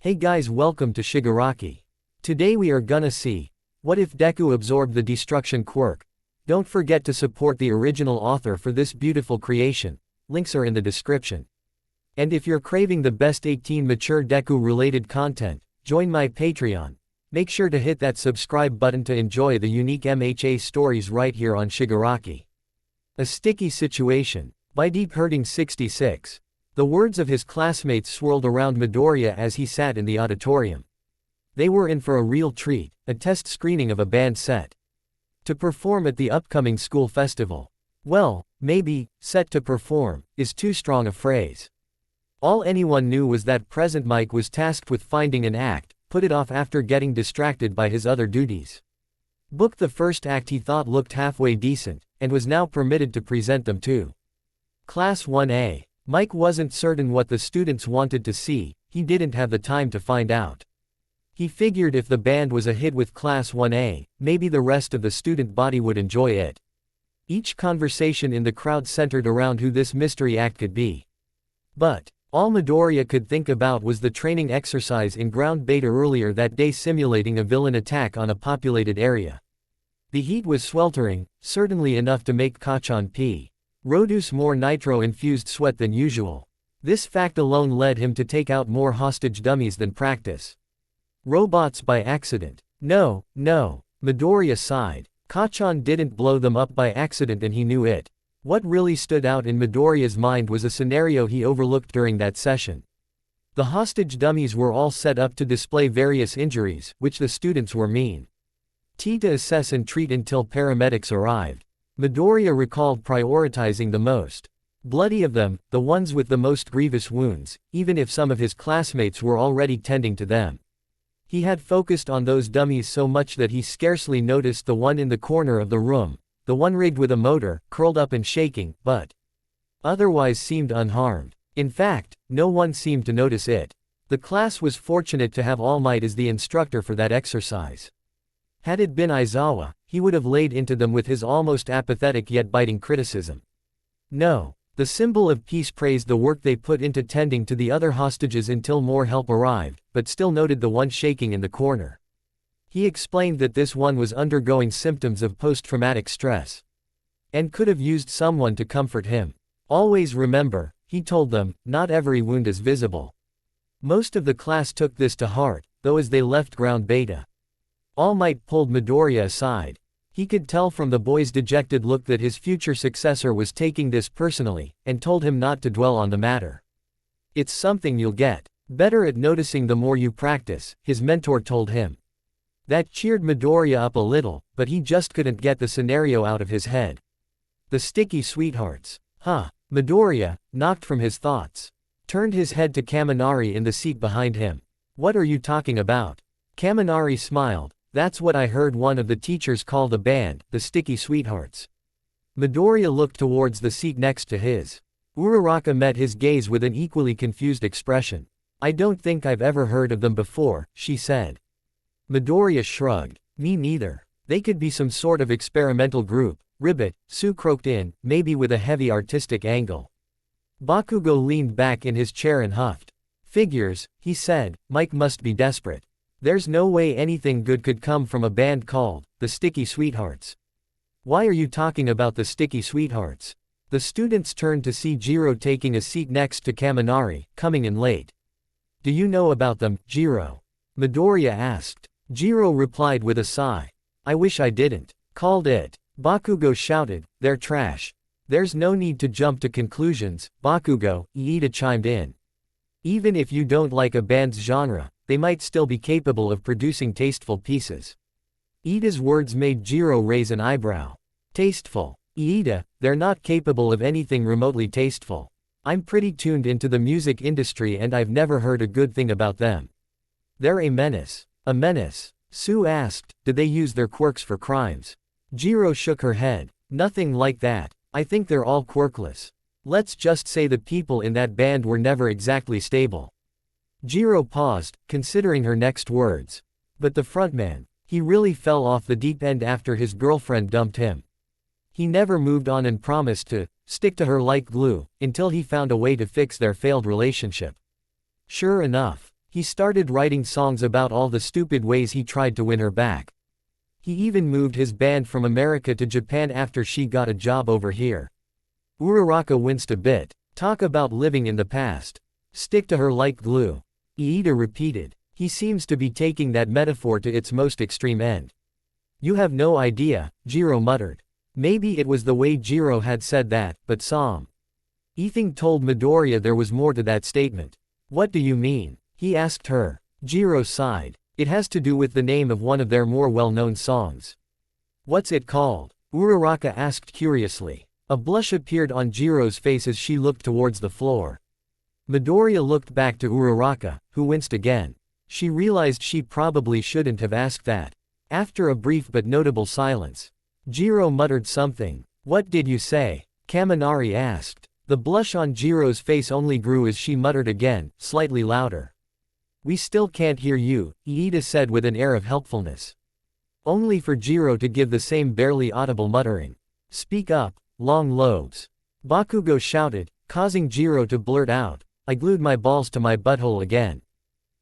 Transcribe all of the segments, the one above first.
Hey guys, welcome to Shigaraki. Today we are gonna see, what if Deku absorbed the destruction quirk? Don't forget to support the original author for this beautiful creation, links are in the description. And if you're craving the best 18 mature Deku related content, join my Patreon. Make sure to hit that subscribe button to enjoy the unique MHA stories right here on Shigaraki. A sticky situation, by Deep Hurting 66. The words of his classmates swirled around Midoriya as he sat in the auditorium. They were in for a real treat, a test screening of a band set to perform at the upcoming school festival. Well, maybe, set to perform, is too strong a phrase. All anyone knew was that present Mike was tasked with finding an act, put it off after getting distracted by his other duties. Booked the first act he thought looked halfway decent, and was now permitted to present them to Class 1A. Mike wasn't certain what the students wanted to see, he didn't have the time to find out. He figured if the band was a hit with Class 1A, maybe the rest of the student body would enjoy it. Each conversation in the crowd centered around who this mystery act could be. But all Midoriya could think about was the training exercise in ground beta earlier that day simulating a villain attack on a populated area. The heat was sweltering, certainly enough to make Kacchan pee. Produce more nitro-infused sweat than usual. This fact alone led him to take out more hostage dummies than practice. Robots by accident. No, Midoriya sighed. Kacchan didn't blow them up by accident and he knew it. What really stood out in Midoriya's mind was a scenario he overlooked during that session. The hostage dummies were all set up to display various injuries, which the students were mean to assess and treat until paramedics arrived. Midoriya recalled prioritizing the most bloody of them, the ones with the most grievous wounds, even if some of his classmates were already tending to them. He had focused on those dummies so much that he scarcely noticed the one in the corner of the room, the one rigged with a motor, curled up and shaking, but otherwise seemed unharmed. In fact, no one seemed to notice it. The class was fortunate to have All Might as the instructor for that exercise. Had it been Aizawa, he would have laid into them with his almost apathetic yet biting criticism. No, the symbol of peace praised the work they put into tending to the other hostages until more help arrived, but still noted the one shaking in the corner. He explained that this one was undergoing symptoms of post-traumatic stress and could have used someone to comfort him. Always remember, he told them, not every wound is visible. Most of the class took this to heart, though as they left ground beta. All Might pulled Midoriya aside. He could tell from the boy's dejected look that his future successor was taking this personally, and told him not to dwell on the matter. It's something you'll get better at noticing the more you practice, his mentor told him. That cheered Midoriya up a little, but he just couldn't get the scenario out of his head. The sticky sweethearts. Midoriya, knocked from his thoughts, turned his head to Kaminari in the seat behind him. What are you talking about? Kaminari smiled. That's what I heard one of the teachers call the band, the Sticky Sweethearts. Midoriya looked towards the seat next to his. Uraraka met his gaze with an equally confused expression. I don't think I've ever heard of them before, she said. Midoriya shrugged. Me neither. They could be some sort of experimental group. Ribbit, Sue croaked in, maybe with a heavy artistic angle. Bakugo leaned back in his chair and huffed. Figures, he said, Mike must be desperate. There's no way anything good could come from a band called the Sticky Sweethearts. Why are you talking about the Sticky Sweethearts? The students turned to see Jiro taking a seat next to Kaminari, coming in late. Do you know about them, Jiro? Midoriya asked. Jiro replied with a sigh. I wish I didn't. Called it. Bakugo shouted, they're trash. There's no need to jump to conclusions, Bakugo, Iida chimed in. Even if you don't like a band's genre, they might still be capable of producing tasteful pieces. Iida's words made Jiro raise an eyebrow. Tasteful. Iida, they're not capable of anything remotely tasteful. I'm pretty tuned into the music industry and I've never heard a good thing about them. They're a menace. A menace? Sue asked, did they use their quirks for crimes? Jiro shook her head. Nothing like that. I think they're all quirkless. Let's just say the people in that band were never exactly stable. Jiro paused, considering her next words. But the frontman, he really fell off the deep end after his girlfriend dumped him. He never moved on and promised to stick to her like glue, until he found a way to fix their failed relationship. Sure enough, He started writing songs about all the stupid ways he tried to win her back. He even moved his band from America to Japan after she got a job over here. Uraraka winced a bit. Talk about living in the past. Stick to her like glue. Iida repeated. He seems to be taking that metaphor to its most extreme end. You have no idea, Jiro muttered. Maybe it was the way Jiro had said that, but Sam. Ethan told Midoriya there was more to that statement. What do you mean? He asked her. Jiro sighed. It has to do with the name of one of their more well-known songs. What's it called? Uraraka asked curiously. A blush appeared on Jiro's face as she looked towards the floor. Midoriya looked back to Uraraka, who winced again. She realized she probably shouldn't have asked that. After a brief but notable silence, Jiro muttered something. What did you say? Kaminari asked. The blush on Jiro's face only grew as she muttered again, slightly louder. We still can't hear you, Iida said with an air of helpfulness. Only for Jiro to give the same barely audible muttering. Speak up, long lobes. Bakugo shouted, causing Jiro to blurt out. I glued my balls to my butthole again.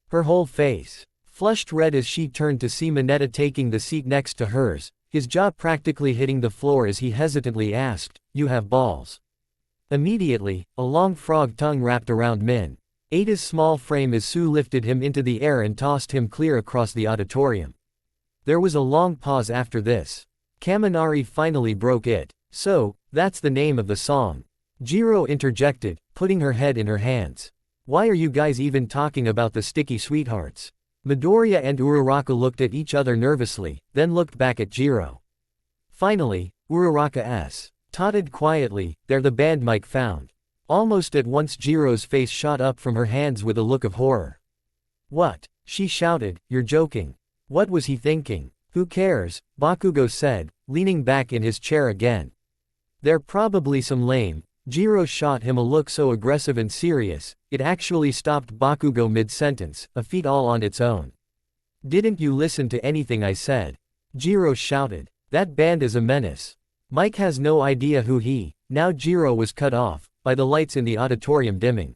Her whole face flushed red as she turned to see Mineta taking the seat next to hers, his jaw practically hitting the floor as he hesitantly asked, You have balls? Immediately, a long frog tongue wrapped around Ada's small frame as Sue lifted him into the air and tossed him clear across the auditorium. There was a long pause after this. Kaminari finally broke it. So, that's the name of the song. Jiro interjected, putting her head in her hands. Why are you guys even talking about the sticky sweethearts? Midoriya and Uraraka looked at each other nervously, then looked back at Jiro. Finally, Uraraka totted quietly, there the band mic found. Almost at once Jiro's face shot up from her hands with a look of horror. What? She shouted, you're joking. What was he thinking? Who cares? Bakugo said, leaning back in his chair again. They're probably some lame. Jiro shot him a look so aggressive and serious, it actually stopped Bakugo mid-sentence, a feat all on its own. Didn't you listen to anything I said? Jiro shouted. That band is a menace. Mike has no idea who Now Jiro was cut off, by the lights in the auditorium dimming.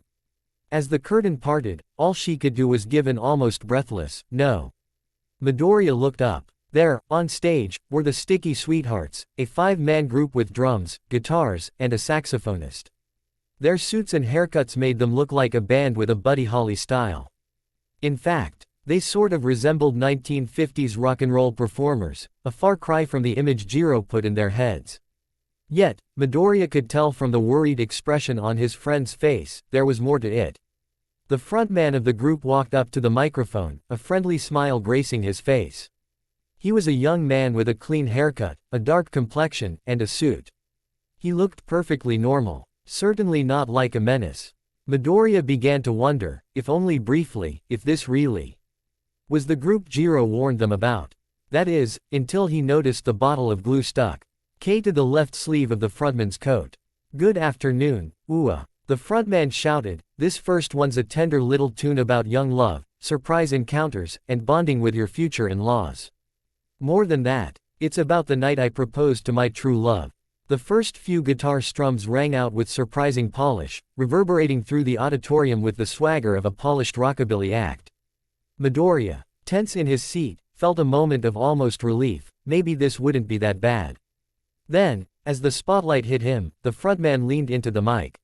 As the curtain parted, all she could do was give an almost breathless, no. Midoriya looked up. There, on stage, were the Sticky Sweethearts, a 5-man group with drums, guitars, and a saxophonist. Their suits and haircuts made them look like a band with a Buddy Holly style. In fact, they sort of resembled 1950s rock and roll performers, a far cry from the image Jiro put in their heads. Yet, Midoriya could tell from the worried expression on his friend's face, there was more to it. The frontman of the group walked up to the microphone, a friendly smile gracing his face. He was a young man with a clean haircut, a dark complexion, and a suit. He looked perfectly normal, certainly not like a menace. Midoriya began to wonder, if only briefly, if this really was the group Jiro warned them about. That is, until he noticed the bottle of glue stuck to the left sleeve of the frontman's coat. Good afternoon, Ua. The frontman shouted, this first one's a tender little tune about young love, surprise encounters, and bonding with your future in-laws. More than that, it's about the night I proposed to my true love. The first few guitar strums rang out with surprising polish, reverberating through the auditorium with the swagger of a polished rockabilly act. Midoriya, tense in his seat, felt a moment of almost relief, maybe this wouldn't be that bad. Then, as the spotlight hit him, the frontman leaned into the mic.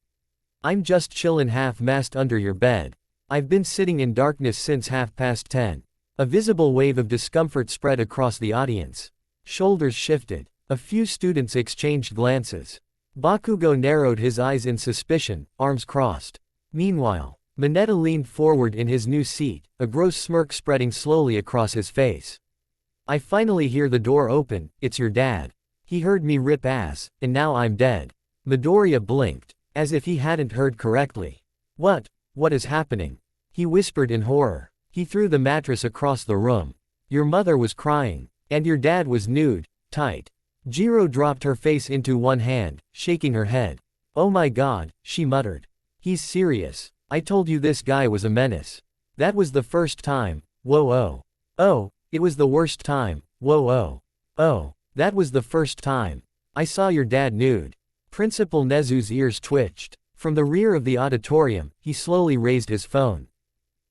I'm just chillin' half-mast under your bed. I've been sitting in darkness since 10:30. A visible wave of discomfort spread across the audience. Shoulders shifted. A few students exchanged glances. Bakugo narrowed his eyes in suspicion, arms crossed. Meanwhile, Mineta leaned forward in his new seat, a gross smirk spreading slowly across his face. I finally hear the door open, it's your dad. He heard me rip ass, and now I'm dead. Midoriya blinked, as if he hadn't heard correctly. What is happening? He whispered in horror. He threw the mattress across the room. Your mother was crying, and your dad was nude, tight. Jiro dropped her face into one hand, shaking her head. Oh my god, she muttered. He's serious. I told you this guy was a menace. That was the first time. Whoa oh. Oh, it was the worst time. Whoa oh. Oh. That was the first time I saw your dad nude. Principal Nezu's ears twitched. From the rear of the auditorium, he slowly raised his phone.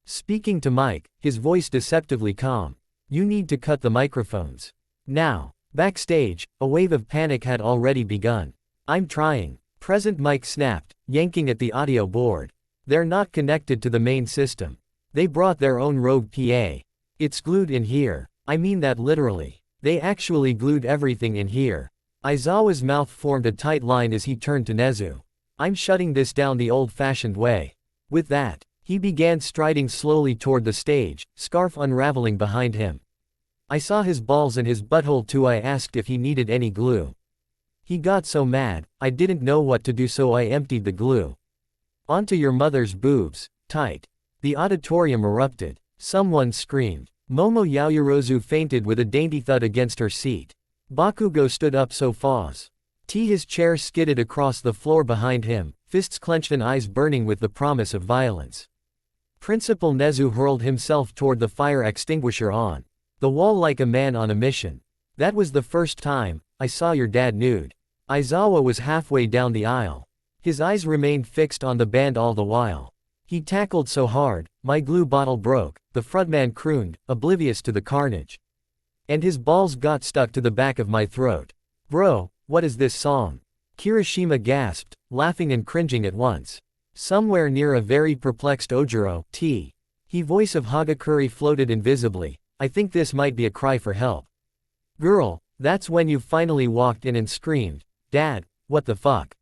Speaking to Mike, his voice deceptively calm. You need to cut the microphones. Now. Backstage, a wave of panic had already begun. I'm trying. Present Mike snapped, yanking at the audio board. They're not connected to the main system. They brought their own rogue PA. It's glued in here. I mean that literally. They actually glued everything in here. Aizawa's mouth formed a tight line as he turned to Nezu. I'm shutting this down the old-fashioned way. With that, he began striding slowly toward the stage, scarf unraveling behind him. I saw his balls and his butthole too. I asked if he needed any glue. He got so mad, I didn't know what to do, so I emptied the glue. Onto your mother's boobs, tight. The auditorium erupted. Someone screamed. Momo Yaoyorozu fainted with a dainty thud against her seat. Bakugo stood up so fast. His chair skidded across the floor behind him, fists clenched and eyes burning with the promise of violence. Principal Nezu hurled himself toward the fire extinguisher on the wall like a man on a mission. That was the first time I saw your dad nude. Aizawa was halfway down the aisle. His eyes remained fixed on the band all the while. He tackled so hard, my glue bottle broke, the frontman crooned, oblivious to the carnage. And his balls got stuck to the back of my throat. Bro, what is this song? Kirishima gasped, laughing and cringing at once. Somewhere near a very perplexed Ojiro, He voice of Hagakure floated invisibly. I think this might be a cry for help. Girl, that's when you finally walked in and screamed, Dad, what the fuck?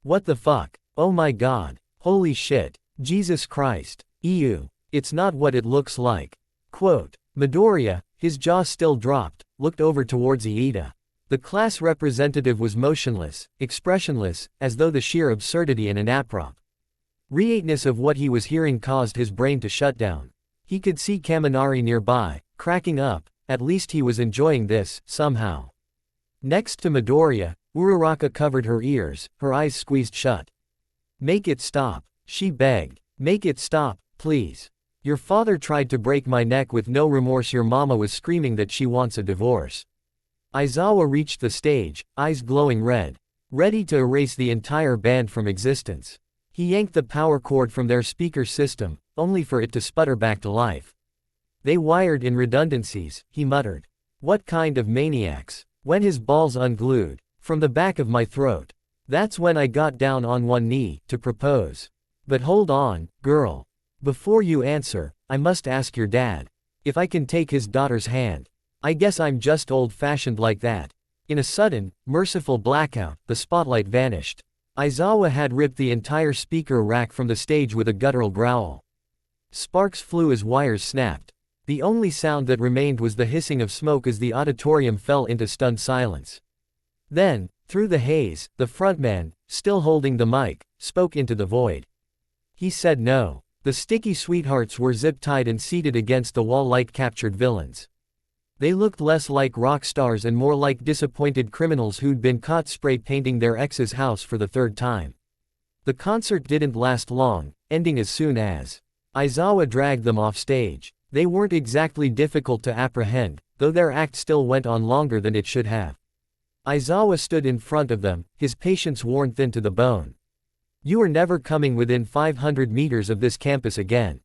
What the fuck? Oh my god. Holy shit. Jesus Christ. Ew. It's not what it looks like. Quote. Midoriya, his jaw still dropped, looked over towards Iida. The class representative was motionless, expressionless, as though the sheer absurdity and inappropriateness of what he was hearing caused his brain to shut down. He could see Kaminari nearby, cracking up. At least he was enjoying this, somehow. Next to Midoriya, Uraraka covered her ears, her eyes squeezed shut. Make it stop, she begged. Make it stop, please. Your father tried to break my neck with no remorse. Your mama was screaming that she wants a divorce. Aizawa reached the stage, eyes glowing red. Ready to erase the entire band from existence. He yanked the power cord from their speaker system, only for it to sputter back to life. They wired in redundancies, he muttered. What kind of maniacs? When his balls unglued. From the back of my throat. That's when I got down on one knee, to propose. But hold on, girl. Before you answer, I must ask your dad. If I can take his daughter's hand. I guess I'm just old-fashioned like that. In a sudden, merciful blackout, the spotlight vanished. Aizawa had ripped the entire speaker rack from the stage with a guttural growl. Sparks flew as wires snapped. The only sound that remained was the hissing of smoke as the auditorium fell into stunned silence. Then, through the haze, the frontman, still holding the mic, spoke into the void. He said no. The sticky sweethearts were zip-tied and seated against the wall like captured villains. They looked less like rock stars and more like disappointed criminals who'd been caught spray painting their ex's house for the third time. The concert didn't last long, ending as soon as Aizawa dragged them off stage. They weren't exactly difficult to apprehend, though their act still went on longer than it should have. Aizawa stood in front of them, his patience worn thin to the bone. You are never coming within 500 meters of this campus again.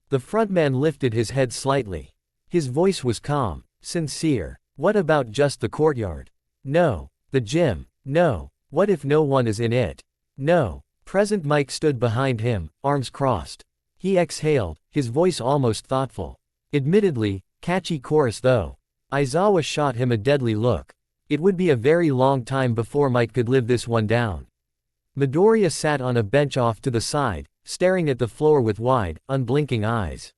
The frontman lifted his head slightly. His voice was calm, sincere. What about just the courtyard? No. The gym? No. What if no one is in it? No. Present Mike stood behind him, arms crossed. He exhaled, his voice almost thoughtful. Admittedly, catchy chorus though. Aizawa shot him a deadly look. It would be a very long time before Mike could live this one down. Midoriya sat on a bench off to the side, staring at the floor with wide, unblinking eyes.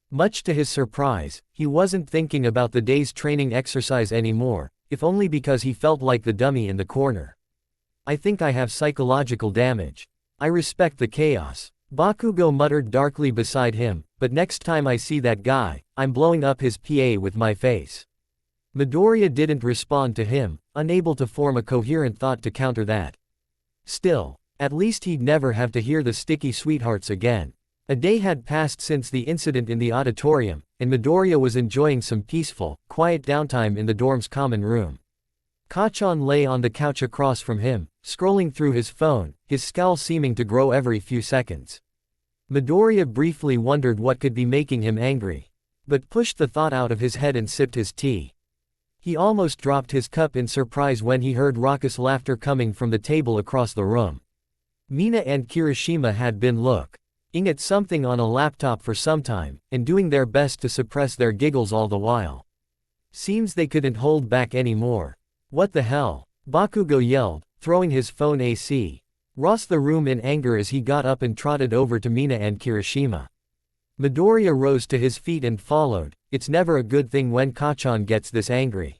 Much to his surprise, he wasn't thinking about the day's training exercise anymore, if only because he felt like the dummy in the corner. I think I have psychological damage. I respect the chaos. Bakugo muttered darkly beside him, but next time I see that guy, I'm blowing up his PA with my face. Midoriya didn't respond to him, unable to form a coherent thought to counter that. Still, at least he'd never have to hear the sticky sweethearts again. A day had passed since the incident in the auditorium, and Midoriya was enjoying some peaceful, quiet downtime in the dorm's common room. Kachan lay on the couch across from him, scrolling through his phone, his scowl seeming to grow every few seconds. Midoriya briefly wondered what could be making him angry, but pushed the thought out of his head and sipped his tea. He almost dropped his cup in surprise when he heard raucous laughter coming from the table across the room. Mina and Kirishima had been looking at something on a laptop for some time, and doing their best to suppress their giggles all the while. Seems they couldn't hold back anymore. What the hell? Bakugo yelled, throwing his phone across the room in anger as he got up and trotted over to Mina and Kirishima. Midoriya rose to his feet and followed. It's never a good thing when Kachan gets this angry.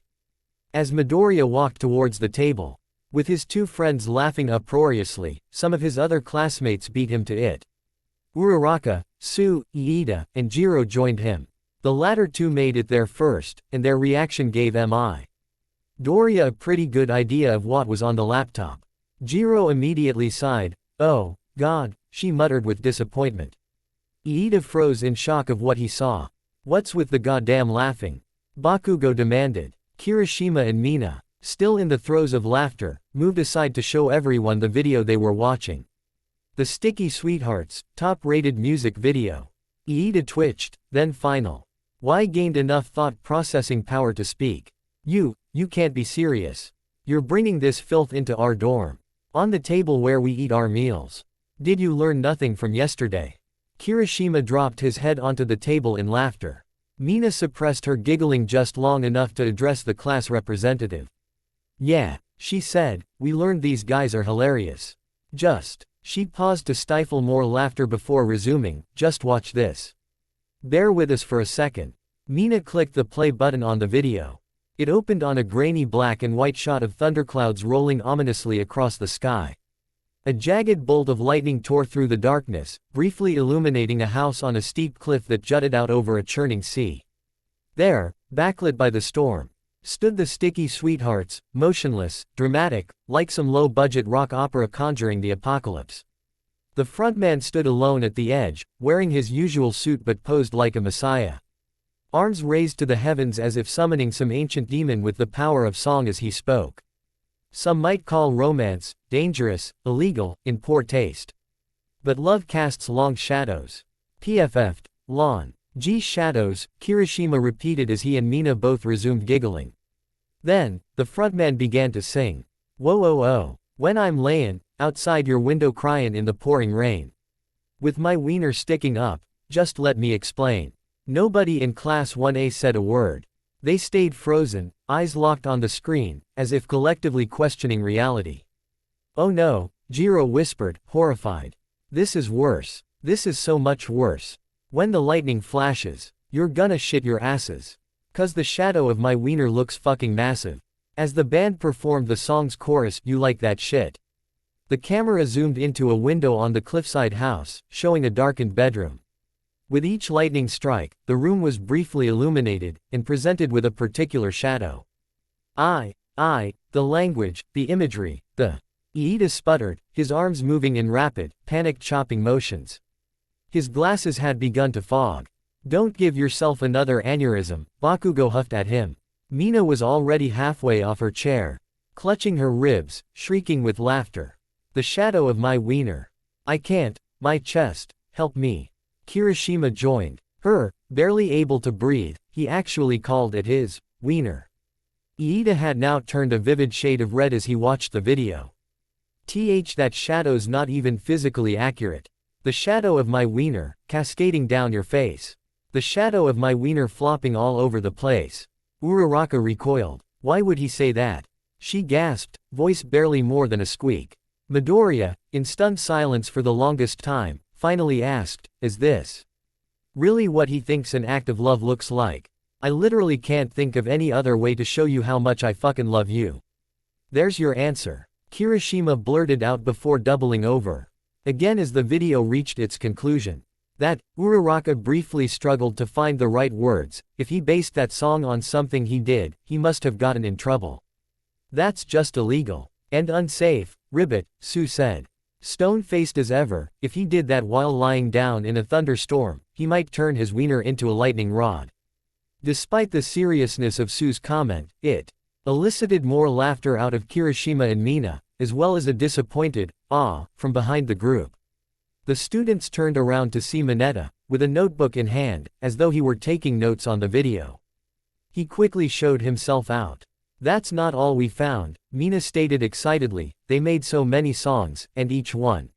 As Midoriya walked towards the table, with his two friends laughing uproariously, some of his other classmates beat him to it. Uraraka, Sue, Iida, and Jiro joined him. The latter two made it there first, and their reaction gave Midoriya a pretty good idea of what was on the laptop. Jiro immediately sighed. "Oh, God," she muttered with disappointment. Iida froze in shock of what he saw. "What's with the goddamn laughing?" Bakugo demanded. Kirishima and Mina, still in the throes of laughter, moved aside to show everyone the video they were watching. The Sticky Sweethearts, top-rated music video. Iida twitched, then final. Y gained enough thought processing power to speak. You can't be serious. You're bringing this filth into our dorm. On the table where we eat our meals. Did you learn nothing from yesterday?" Kirishima dropped his head onto the table in laughter. Mina suppressed her giggling just long enough to address the class representative. "Yeah," she said, "we learned these guys are hilarious. She paused to stifle more laughter before resuming, "Just watch this. Bear with us for a second." Mina clicked the play button on the video. It opened on a grainy black and white shot of thunderclouds rolling ominously across the sky. A jagged bolt of lightning tore through the darkness, briefly illuminating a house on a steep cliff that jutted out over a churning sea. There, backlit by the storm, stood the Sticky Sweethearts, motionless, dramatic, like some low-budget rock opera conjuring the apocalypse. The frontman stood alone at the edge, wearing his usual suit but posed like a messiah. Arms raised to the heavens as if summoning some ancient demon with the power of song as he spoke. Some might call romance dangerous, illegal, in poor taste. But love casts long shadows. PFF'd, lawn. G shadows, Kirishima repeated as he and Mina both resumed giggling. Then, the frontman began to sing. "Whoa oh oh, when I'm layin' outside your window cryin' in the pouring rain. With my wiener sticking up, just let me explain." Nobody in Class 1A said a word. They stayed frozen, eyes locked on the screen, as if collectively questioning reality. "Oh no," Jiro whispered, horrified. "This is worse. This is so much worse. When the lightning flashes, you're gonna shit your asses. 'Cause the shadow of my wiener looks fucking massive." As the band performed the song's chorus, "You like that shit?" the camera zoomed into a window on the cliffside house, showing a darkened bedroom. With each lightning strike, the room was briefly illuminated, and presented with a particular shadow. The language, the imagery, Iida sputtered, his arms moving in rapid, panic-chopping motions. His glasses had begun to fog. "Don't give yourself another aneurysm," Bakugo huffed at him. Mina was already halfway off her chair, clutching her ribs, shrieking with laughter. "The shadow of my wiener. I can't, my chest, help me." Kirishima joined her, barely able to breathe. He actually called it his wiener. Iida had now turned a vivid shade of red as he watched the video. That shadow's not even physically accurate. The shadow of my wiener, cascading down your face. The shadow of my wiener flopping all over the place. Uraraka recoiled. Why would he say that? She gasped, voice barely more than a squeak. Midoriya, in stunned silence for the longest time, finally asked, "Is this really what he thinks an act of love looks like? I literally can't think of any other way to show you how much I fucking love you." "There's your answer," Kirishima blurted out before doubling over. Again as the video reached its conclusion. Uraraka briefly struggled to find the right words. If he based that song on something he did, he must have gotten in trouble. "That's just illegal. And unsafe," Ribbit, Sue said. Stone-faced as ever, if he did that while lying down in a thunderstorm, he might turn his wiener into a lightning rod. Despite the seriousness of Sue's comment, it elicited more laughter out of Kirishima and Mina, as well as a disappointed, "ah," from behind the group. The students turned around to see Mineta, with a notebook in hand, as though he were taking notes on the video. He quickly showed himself out. That's not all we found, Mina stated excitedly, they made so many songs, and each one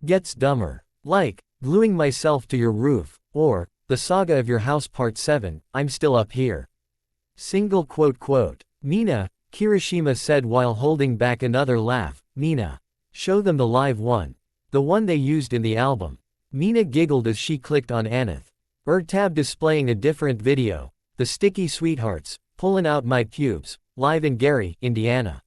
gets dumber. Like, Gluing Myself to Your Roof, or, The Saga of Your House Part 7, I'm Still Up Here. Single quote. Mina, Kirishima said while holding back another laugh, Mina. Show them the live one. The one they used in the album. Mina giggled as she clicked on Aneth. Tab displaying a different video. The Sticky Sweethearts, Pullin' Out My Pubes, live in Gary, Indiana.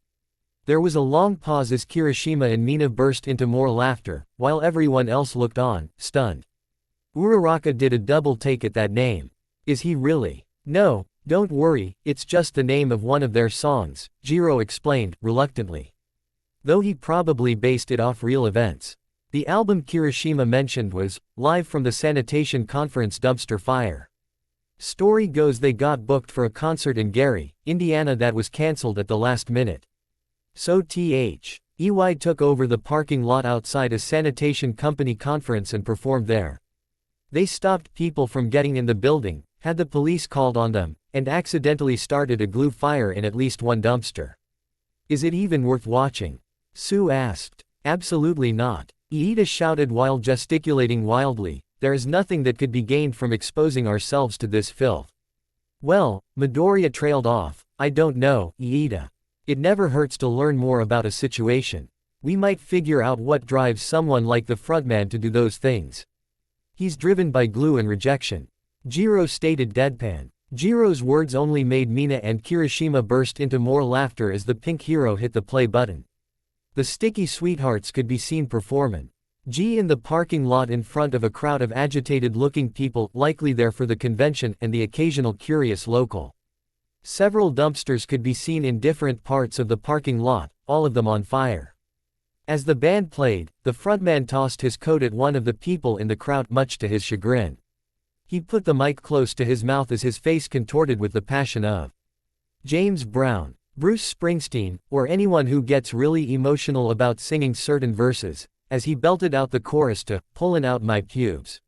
There was a long pause as Kirishima and Mina burst into more laughter, while everyone else looked on, stunned. Uraraka did a double take at that name. Is he really? No, don't worry, it's just the name of one of their songs, Jiro explained, reluctantly. Though he probably based it off real events. The album Kirishima mentioned was, Live from the Sanitation Conference Dumpster Fire. Story goes they got booked for a concert in Gary, Indiana that was cancelled at the last minute. So EY took over the parking lot outside a sanitation company conference and performed there. They stopped people from getting in the building, had the police called on them, and accidentally started a glue fire in at least one dumpster. Is it even worth watching? Sue asked. Absolutely not. Iida shouted while gesticulating wildly, there is nothing that could be gained from exposing ourselves to this filth. Well, Midoriya trailed off, I don't know, Iida. It never hurts to learn more about a situation. We might figure out what drives someone like the frontman to do those things. He's driven by glue and rejection. Jiro stated deadpan. Jiro's words only made Mina and Kirishima burst into more laughter as the pink hero hit the play button. The Sticky Sweethearts could be seen performing. In the parking lot in front of a crowd of agitated-looking people likely there for the convention and the occasional curious local. Several dumpsters could be seen in different parts of the parking lot, all of them on fire. As the band played, the frontman tossed his coat at one of the people in the crowd much to his chagrin. He put the mic close to his mouth as his face contorted with the passion of James Brown, Bruce Springsteen, or anyone who gets really emotional about singing certain verses, as he belted out the chorus to Pullin' Out My Pubes.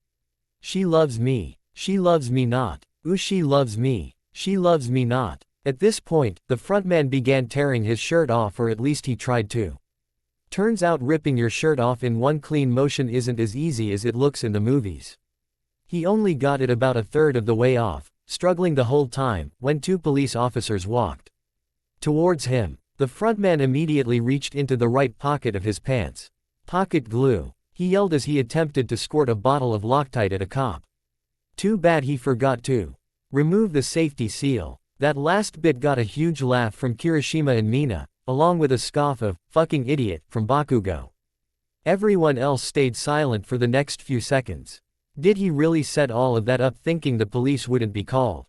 She loves me not. Ooh, she loves me not. At this point, the frontman began tearing his shirt off, or at least he tried to. Turns out ripping your shirt off in one clean motion isn't as easy as it looks in the movies. He only got it about a third of the way off, struggling the whole time, when two police officers walked towards him. The frontman immediately reached into the right pocket of his pants. Pocket glue, he yelled as he attempted to squirt a bottle of Loctite at a cop. Too bad he forgot to remove the safety seal. That last bit got a huge laugh from Kirishima and Mina, along with a scoff of, fucking idiot, from Bakugo. Everyone else stayed silent for the next few seconds. Did he really set all of that up thinking the police wouldn't be called?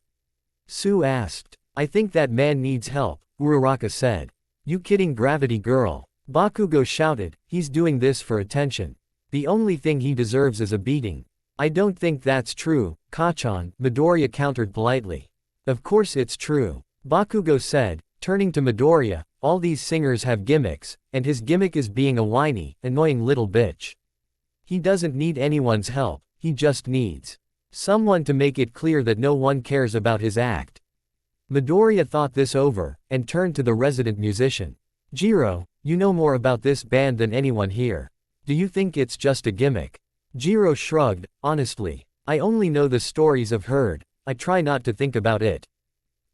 Sue asked. I think that man needs help, Uraraka said. You kidding, Gravity Girl? Bakugo shouted, he's doing this for attention. The only thing he deserves is a beating. I don't think that's true, Kachan, Midoriya countered politely. Of course it's true, Bakugo said, turning to Midoriya, all these singers have gimmicks, and his gimmick is being a whiny, annoying little bitch. He doesn't need anyone's help, he just needs someone to make it clear that no one cares about his act. Midoriya thought this over, and turned to the resident musician. Jiro, you know more about this band than anyone here. Do you think it's just a gimmick? Jiro shrugged, honestly. I only know the stories I've heard, I try not to think about it.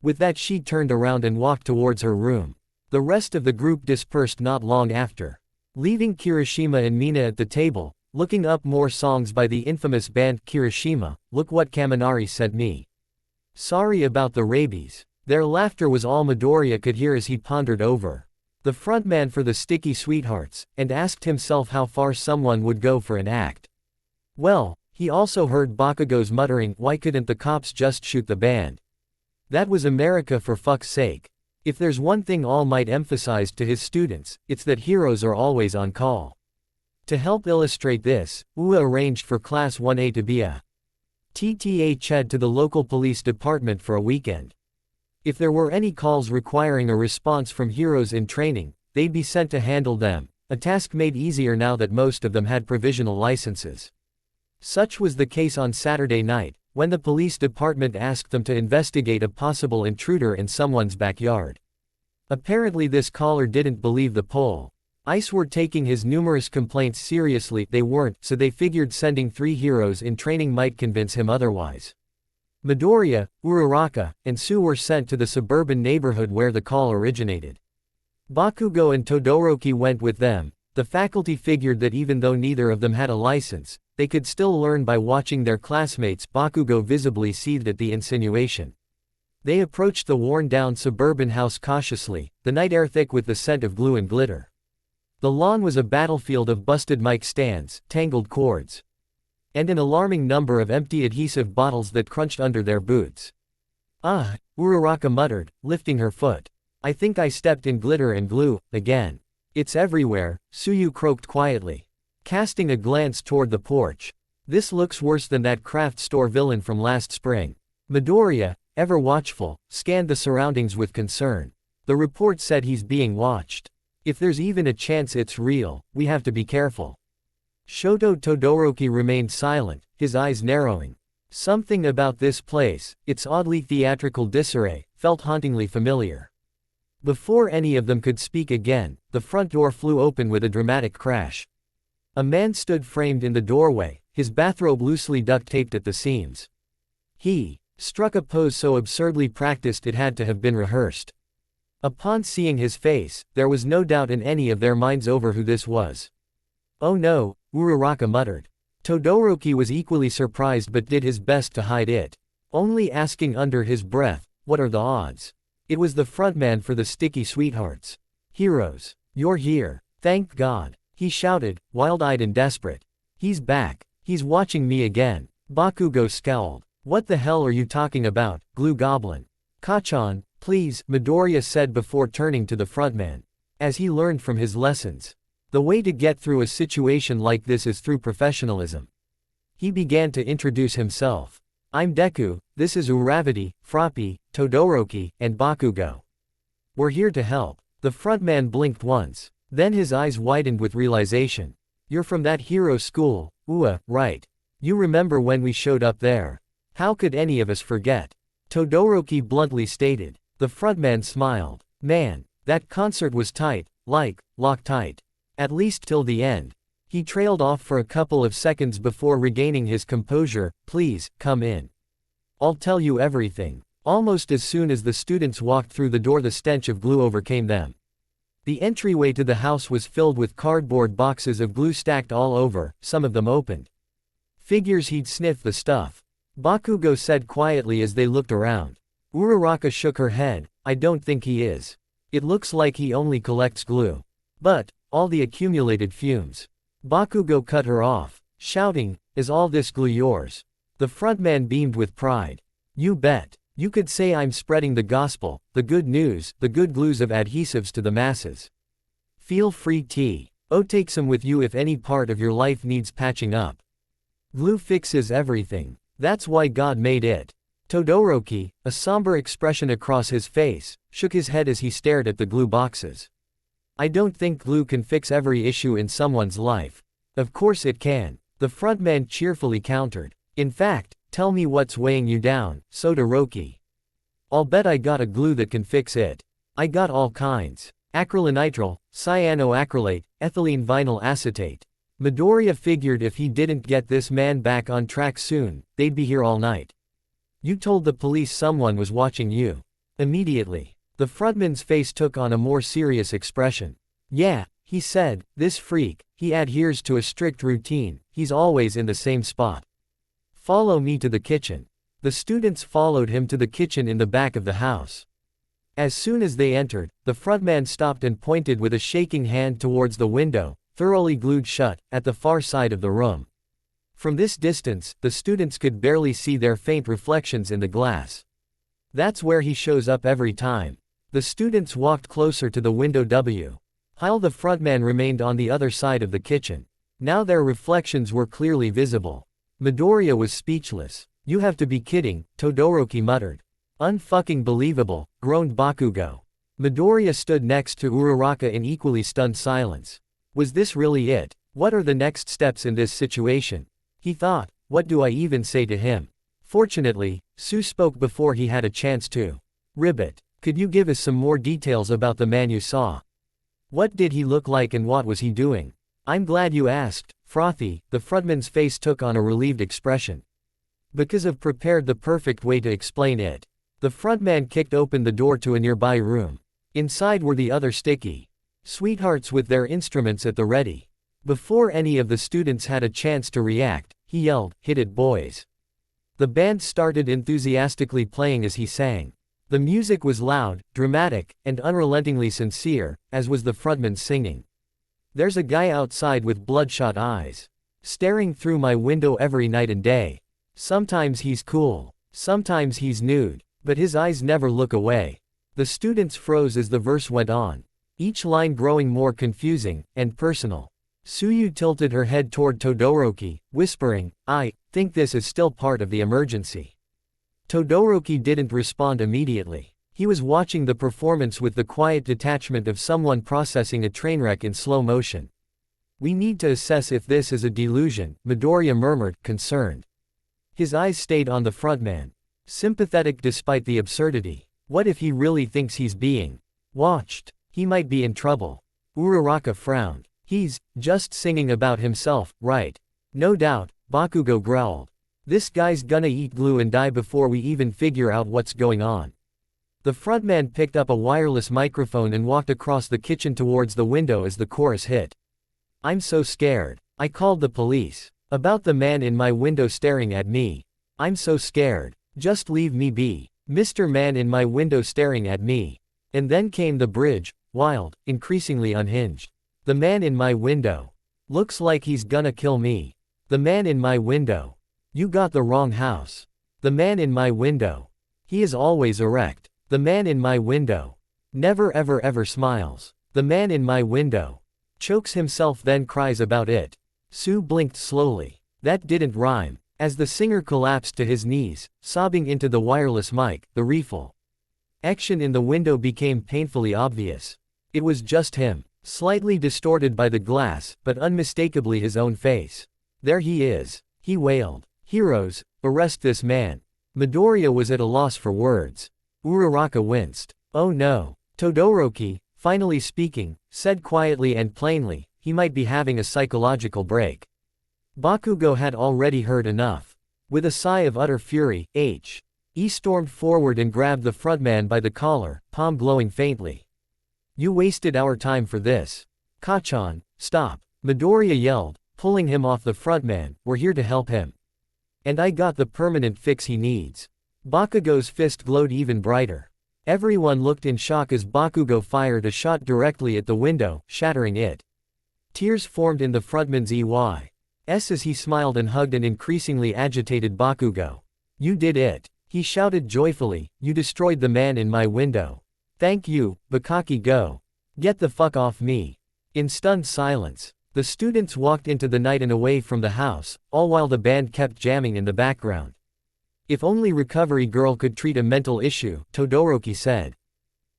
With that she turned around and walked towards her room. The rest of the group dispersed not long after. Leaving Kirishima and Mina at the table, looking up more songs by the infamous band Kirishima, look what Kaminari sent me. Sorry about the rabies. Their laughter was all Midoriya could hear as he pondered over the frontman for the Sticky Sweethearts, and asked himself how far someone would go for an act. Well, he also heard Bakugo's muttering, why couldn't the cops just shoot the band? That was America for fuck's sake. If there's one thing All Might emphasized to his students, it's that heroes are always on call. To help illustrate this, UA arranged for Class 1A to be a TTA to the local police department for a weekend. If there were any calls requiring a response from heroes in training, they'd be sent to handle them, a task made easier now that most of them had provisional licenses. Such was the case on Saturday night, when the police department asked them to investigate a possible intruder in someone's backyard. Apparently this caller didn't believe the poll. ICE were taking his numerous complaints seriously, they weren't, so they figured sending 3 heroes in training might convince him otherwise. Midoriya, Uraraka, and Sue were sent to the suburban neighborhood where the call originated. Bakugo and Todoroki went with them. The faculty figured that even though neither of them had a license, they could still learn by watching their classmates. Bakugo visibly seethed at the insinuation. They approached the worn-down suburban house cautiously, the night air thick with the scent of glue and glitter. The lawn was a battlefield of busted mic stands, tangled cords, and an alarming number of empty adhesive bottles that crunched under their boots. "Ah," Uraraka muttered, lifting her foot. "I think I stepped in glitter and glue, again. It's everywhere," Suyu croaked quietly, casting a glance toward the porch. "This looks worse than that craft store villain from last spring." Midoriya, ever watchful, scanned the surroundings with concern. "The report said he's being watched. If there's even a chance it's real, we have to be careful." Shoto Todoroki remained silent, his eyes narrowing. Something about this place, its oddly theatrical disarray, felt hauntingly familiar. Before any of them could speak again, the front door flew open with a dramatic crash. A man stood framed in the doorway, his bathrobe loosely duct-taped at the seams. He struck a pose so absurdly practiced it had to have been rehearsed. Upon seeing his face, there was no doubt in any of their minds over who this was. "Oh no," Uraraka muttered. Todoroki was equally surprised but did his best to hide it, only asking under his breath, "What are the odds?" It was the frontman for the Sticky Sweethearts. "Heroes, you're here. Thank God," he shouted, wild-eyed and desperate. "He's back. He's watching me again." Bakugo scowled. "What the hell are you talking about, Glue Goblin?" "Kachan, please," Midoriya said before turning to the frontman. As he learned from his lessons, the way to get through a situation like this is through professionalism. He began to introduce himself. "I'm Deku, this is Uravati, Frappi, Todoroki, and Bakugo. We're here to help." The frontman blinked once. Then his eyes widened with realization. "You're from that hero school, right? You remember when we showed up there? How could any of us forget?" Todoroki bluntly stated. The frontman smiled. "Man, that concert was tight, like, locked tight. At least till the end." He trailed off for a couple of seconds before regaining his composure. "Please, come in. I'll tell you everything." Almost as soon as the students walked through the door, the stench of glue overcame them. The entryway to the house was filled with cardboard boxes of glue stacked all over, some of them opened. "Figures he'd sniff the stuff," Bakugo said quietly as they looked around. Uraraka shook her head. "I don't think he is. It looks like he only collects glue. But all the accumulated fumes." Bakugo cut her off, shouting, "Is all this glue yours?" The frontman beamed with pride. "You bet. You could say I'm spreading the gospel, the good news, the good glues of adhesives to the masses. Feel free to take some with you if any part of your life needs patching up. Glue fixes everything. That's why God made it." Todoroki, a somber expression across his face, shook his head as he stared at the glue boxes. "I don't think glue can fix every issue in someone's life." "Of course it can," the frontman cheerfully countered. "In fact, tell me what's weighing you down, Todoroki. I'll bet I got a glue that can fix it. I got all kinds. Acrylonitrile, cyanoacrylate, ethylene vinyl acetate." Midoriya figured if he didn't get this man back on track soon, they'd be here all night. "You told the police someone was watching you." Immediately, the frontman's face took on a more serious expression. "Yeah," he said, "this freak, he adheres to a strict routine, he's always in the same spot. Follow me to the kitchen." The students followed him to the kitchen in the back of the house. As soon as they entered, the frontman stopped and pointed with a shaking hand towards the window, thoroughly glued shut, at the far side of the room. From this distance, the students could barely see their faint reflections in the glass. "That's where he shows up every time." The students walked closer to the window while the frontman remained on the other side of the kitchen. Now their reflections were clearly visible. Midoriya was speechless. "You have to be kidding," Todoroki muttered. "Unfucking believable," groaned Bakugo. Midoriya stood next to Uraraka in equally stunned silence. Was this really it? What are the next steps in this situation? He thought, what do I even say to him? Fortunately, Sue spoke before he had a chance to. Ribbit, could you give us some more details about the man you saw? What did he look like and what was he doing? I'm glad you asked, Frothy. The frontman's face took on a relieved expression. Because I've prepared the perfect way to explain it. The frontman kicked open the door to a nearby room. Inside were the other sticky sweethearts with their instruments at the ready. Before any of the students had a chance to react, he yelled, "Hit it, boys." The band started enthusiastically playing as he sang. The music was loud, dramatic, and unrelentingly sincere, as was the frontman's singing. There's a guy outside with bloodshot eyes, staring through my window every night and day. Sometimes he's cool, sometimes he's nude, but his eyes never look away. The students froze as the verse went on, each line growing more confusing and personal. Suyu tilted her head toward Todoroki, whispering, "I think this is still part of the emergency." Todoroki didn't respond immediately. He was watching the performance with the quiet detachment of someone processing a train wreck in slow motion. "We need to assess if this is a delusion," Midoriya murmured, concerned. His eyes stayed on the frontman, sympathetic despite the absurdity. What if he really thinks he's being watched? He might be in trouble. Uraraka frowned. "He's just singing about himself, right?" "No doubt," Bakugo growled. "This guy's gonna eat glue and die before we even figure out what's going on." The frontman picked up a wireless microphone and walked across the kitchen towards the window as the chorus hit. "I'm so scared. I called the police. About the man in my window staring at me. I'm so scared. Just leave me be. Mr. Man in my window staring at me." And then came the bridge, wild, increasingly unhinged. "The man in my window. Looks like he's gonna kill me. The man in my window. You got the wrong house. The man in my window. He is always erect. The man in my window. Never ever ever smiles. The man in my window. Chokes himself then cries about it." Sue blinked slowly. That didn't rhyme. As the singer collapsed to his knees, sobbing into the wireless mic, the reflection in the window became painfully obvious. It was just him, slightly distorted by the glass, but unmistakably his own face. "There he is," he wailed. "Heroes, arrest this man." Midoriya was at a loss for words. Uraraka winced. "Oh no." Todoroki, finally speaking, said quietly and plainly, he might be having a psychological break. Bakugo had already heard enough. With a sigh of utter fury, he stormed forward and grabbed the frontman by the collar, palm glowing faintly. "You wasted our time for this. Kachan, stop," Midoriya yelled, pulling him off the frontman. "We're here to help him. And I got the permanent fix he needs." Bakugo's fist glowed even brighter. Everyone looked in shock as Bakugo fired a shot directly at the window, shattering it. Tears formed in the frontman's eyes as he smiled and hugged an increasingly agitated Bakugo. "You did it," he shouted joyfully. "You destroyed the man in my window. Thank you, Bakaki. Go. Get the fuck off me." In stunned silence, the students walked into the night and away from the house, all while the band kept jamming in the background. "If only Recovery Girl could treat a mental issue," Todoroki said.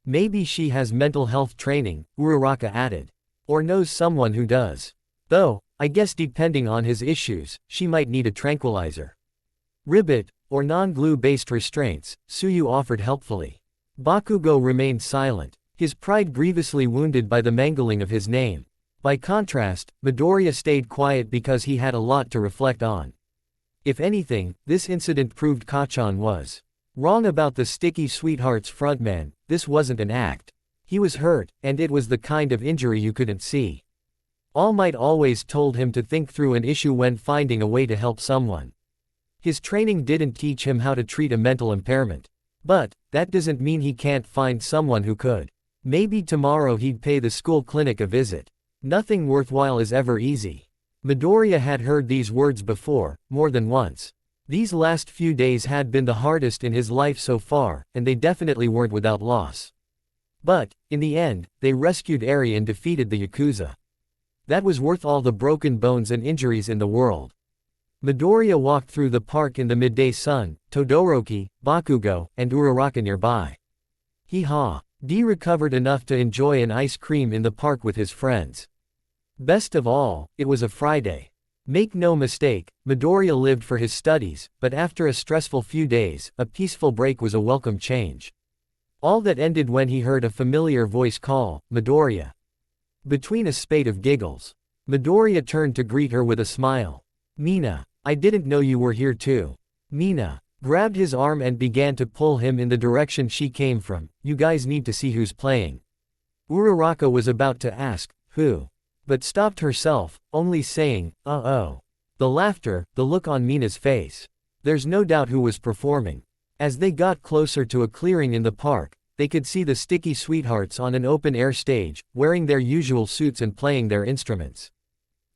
"Maybe she has mental health training," Uraraka added. "Or knows someone who does. Though, I guess depending on his issues, she might need a tranquilizer. Ribbit, or non-glue-based restraints," Suyu offered helpfully. Bakugo remained silent, his pride grievously wounded by the mangling of his name. By contrast, Midoriya stayed quiet because he had a lot to reflect on. If anything, this incident proved Kachan was wrong about the Sticky Sweethearts frontman. This wasn't an act. He was hurt, and it was the kind of injury you couldn't see. All Might always told him to think through an issue when finding a way to help someone. His training didn't teach him how to treat a mental impairment. But that doesn't mean he can't find someone who could. Maybe tomorrow he'd pay the school clinic a visit. Nothing worthwhile is ever easy. Midoriya had heard these words before, more than once. These last few days had been the hardest in his life so far, and they definitely weren't without loss. But, in the end, they rescued Eri and defeated the Yakuza. That was worth all the broken bones and injuries in the world. Midoriya walked through the park in the midday sun, Todoroki, Bakugo, and Uraraka nearby. He recovered enough to enjoy an ice cream in the park with his friends. Best of all, it was a Friday. Make no mistake, Midoriya lived for his studies, but after a stressful few days, a peaceful break was a welcome change. All that ended when he heard a familiar voice call, "Midoriya." Between a spate of giggles, Midoriya turned to greet her with a smile. "Mina, I didn't know you were here too." Mina grabbed his arm and began to pull him in the direction she came from. "You guys need to see who's playing." Uraraka was about to ask, "Who?" but stopped herself, only saying, "Uh-oh." The laughter, the look on Mina's face. There's no doubt who was performing. As they got closer to a clearing in the park, they could see the Sticky Sweethearts on an open-air stage, wearing their usual suits and playing their instruments.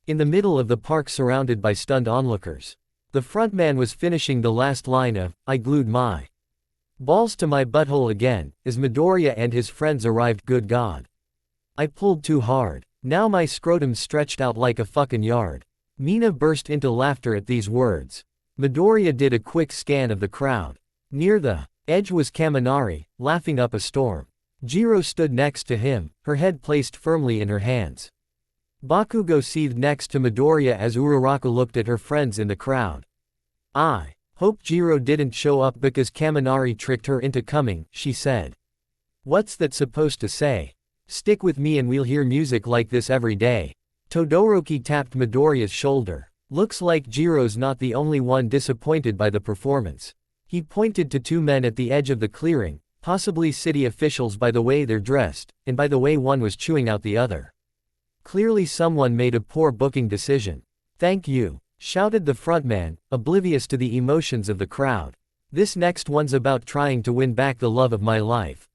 In the middle of the park surrounded by stunned onlookers, the frontman was finishing the last line of, "I glued my balls to my butthole again," as Midoriya and his friends arrived. "Good God. I pulled too hard. Now my scrotum's stretched out like a fucking yard." Mina burst into laughter at these words. Midoriya did a quick scan of the crowd. Near the edge was Kaminari, laughing up a storm. Jiro stood next to him, her head placed firmly in her hands. Bakugo seethed next to Midoriya as Uraraka looked at her friends in the crowd. "I hope Jiro didn't show up because Kaminari tricked her into coming," she said. "What's that supposed to say? Stick with me and we'll hear music like this every day." Todoroki tapped Midoriya's shoulder. "Looks like Jiro's not the only one disappointed by the performance." He pointed to two men at the edge of the clearing, possibly city officials by the way they're dressed, and by the way one was chewing out the other. Clearly someone made a poor booking decision. "Thank you," shouted the frontman, oblivious to the emotions of the crowd. "This next one's about trying to win back the love of my life.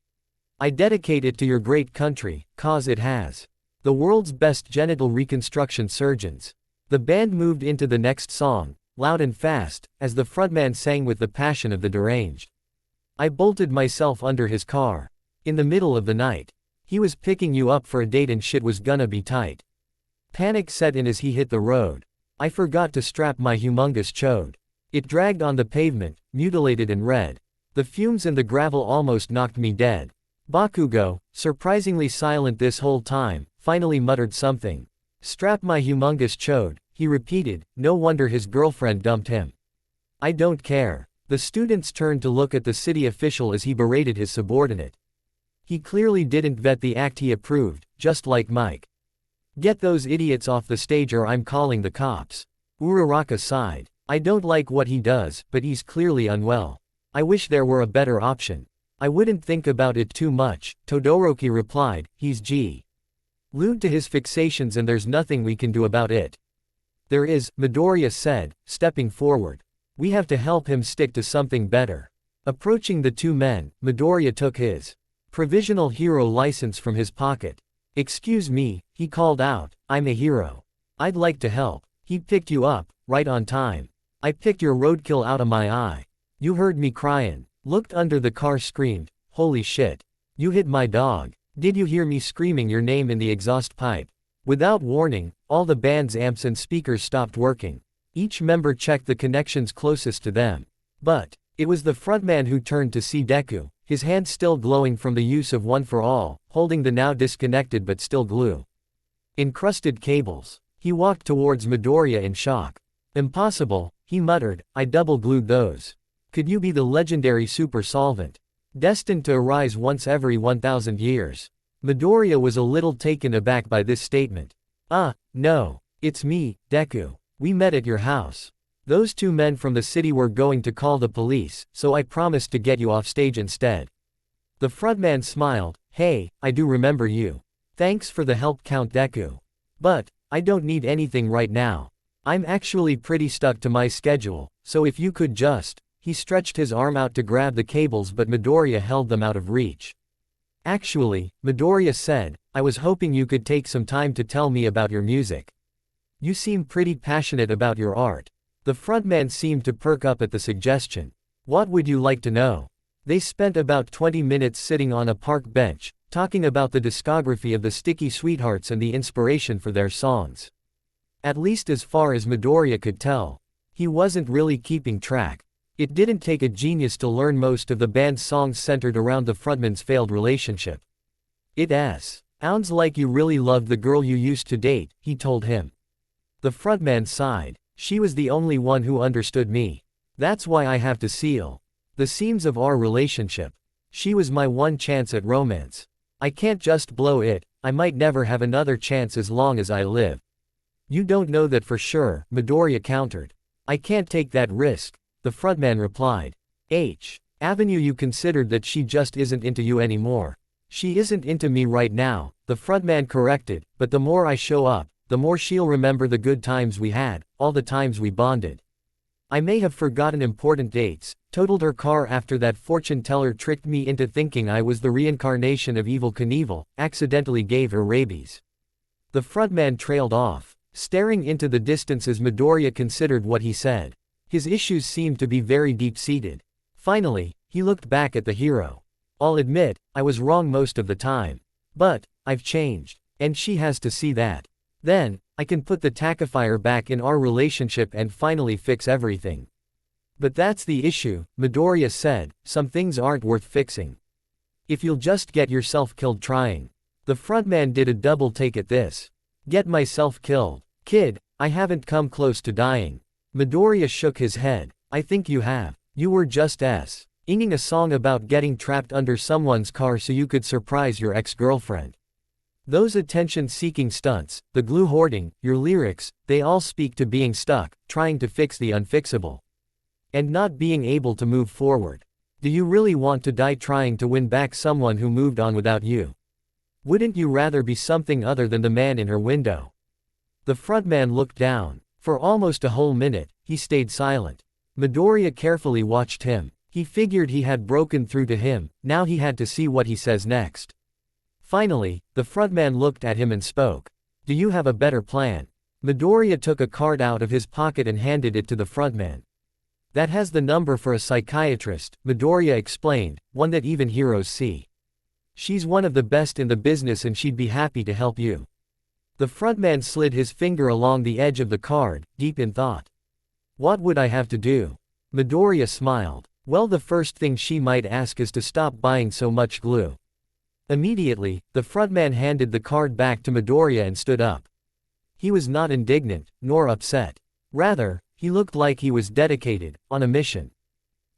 I dedicate it to your great country, cause it has the world's best genital reconstruction surgeons." The band moved into the next song, loud and fast, as the frontman sang with the passion of the deranged. "I bolted myself under his car. In the middle of the night. He was picking you up for a date and shit was gonna be tight. Panic set in as he hit the road. I forgot to strap my humongous chode. It dragged on the pavement, mutilated and red. The fumes and the gravel almost knocked me dead." Bakugo, surprisingly silent this whole time, finally muttered something. "Strap my humongous chode," he repeated. No wonder his girlfriend dumped him. "I don't care." The students turned to look at the city official as he berated his subordinate. He clearly didn't vet the act he approved, just like Mike. "Get those idiots off the stage or I'm calling the cops." Uraraka sighed. "I don't like what he does, but he's clearly unwell. I wish there were a better option." "I wouldn't think about it too much," Todoroki replied. "He's glued to his fixations and there's nothing we can do about it." "There is," Midoriya said, stepping forward. "We have to help him stick to something better." Approaching the two men, Midoriya took his provisional hero license from his pocket. "Excuse me," he called out, "I'm a hero. I'd like to help." "He picked you up, right on time. I picked your roadkill out of my eye. You heard me cryin'. Looked under the car, screamed, 'Holy shit. You hit my dog. Did you hear me screaming your name in the exhaust pipe?'" Without warning, all the band's amps and speakers stopped working. Each member checked the connections closest to them. But it was the frontman who turned to see Deku, his hand still glowing from the use of One for All, holding the now disconnected but still glue-encrusted cables. He walked towards Midoriya in shock. "Impossible," he muttered, "I double-glued those. Could you be the legendary super solvent? Destined to arise once every 1,000 years. Midoriya was a little taken aback by this statement. No. It's me, Deku. We met at your house. Those two men from the city were going to call the police, so I promised to get you off stage instead." The frontman smiled. "Hey, I do remember you. Thanks for the help, Count Deku. But I don't need anything right now. I'm actually pretty stuck to my schedule, so if you could just..." He stretched his arm out to grab the cables but Midoriya held them out of reach. "Actually," Midoriya said, "I was hoping you could take some time to tell me about your music. You seem pretty passionate about your art." The frontman seemed to perk up at the suggestion. "What would you like to know?" They spent about 20 minutes sitting on a park bench, talking about the discography of the Sticky Sweethearts and the inspiration for their songs. At least as far as Midoriya could tell. He wasn't really keeping track. It didn't take a genius to learn most of the band's songs centered around the frontman's failed relationship. "Sounds like you really loved the girl you used to date," he told him. The frontman sighed. "She was the only one who understood me. That's why I have to seal the seams of our relationship. She was my one chance at romance. I can't just blow it, I might never have another chance as long as I live." "You don't know that for sure," Midoriya countered. "I can't take that risk," the frontman replied. Avenue, you considered that she just isn't into you anymore." "She isn't into me right now," the frontman corrected, "but the more I show up, the more she'll remember the good times we had, all the times we bonded. I may have forgotten important dates, totaled her car after that fortune teller tricked me into thinking I was the reincarnation of Evel Knievel, accidentally gave her rabies." The frontman trailed off, staring into the distance as Midoriya considered what he said. His issues seemed to be very deep-seated. Finally, he looked back at the hero. "I'll admit, I was wrong most of the time. But, I've changed. And she has to see that. Then, I can put the tackifier back in our relationship and finally fix everything." "But that's the issue," Midoriya said, "some things aren't worth fixing. If you'll just get yourself killed trying." The frontman did a double take at this. "Get myself killed? Kid, I haven't come close to dying." Midoriya shook his head. "I think you have. You were just singing a song about getting trapped under someone's car so you could surprise your ex-girlfriend. Those attention-seeking stunts, the glue hoarding, your lyrics, they all speak to being stuck, trying to fix the unfixable. And not being able to move forward. Do you really want to die trying to win back someone who moved on without you? Wouldn't you rather be something other than the man in her window?" The frontman looked down. For almost a whole minute, he stayed silent. Midoriya carefully watched him. He figured he had broken through to him, now he had to see what he says next. Finally, the frontman looked at him and spoke. "Do you have a better plan?" Midoriya took a card out of his pocket and handed it to the frontman. "That has the number for a psychiatrist," Midoriya explained, "one that even heroes see. She's one of the best in the business and she'd be happy to help you." The frontman slid his finger along the edge of the card, deep in thought. "What would I have to do?" Midoriya smiled. "Well, the first thing she might ask is to stop buying so much glue." Immediately, the frontman handed the card back to Midoriya and stood up. He was not indignant, nor upset. Rather, he looked like he was dedicated, on a mission.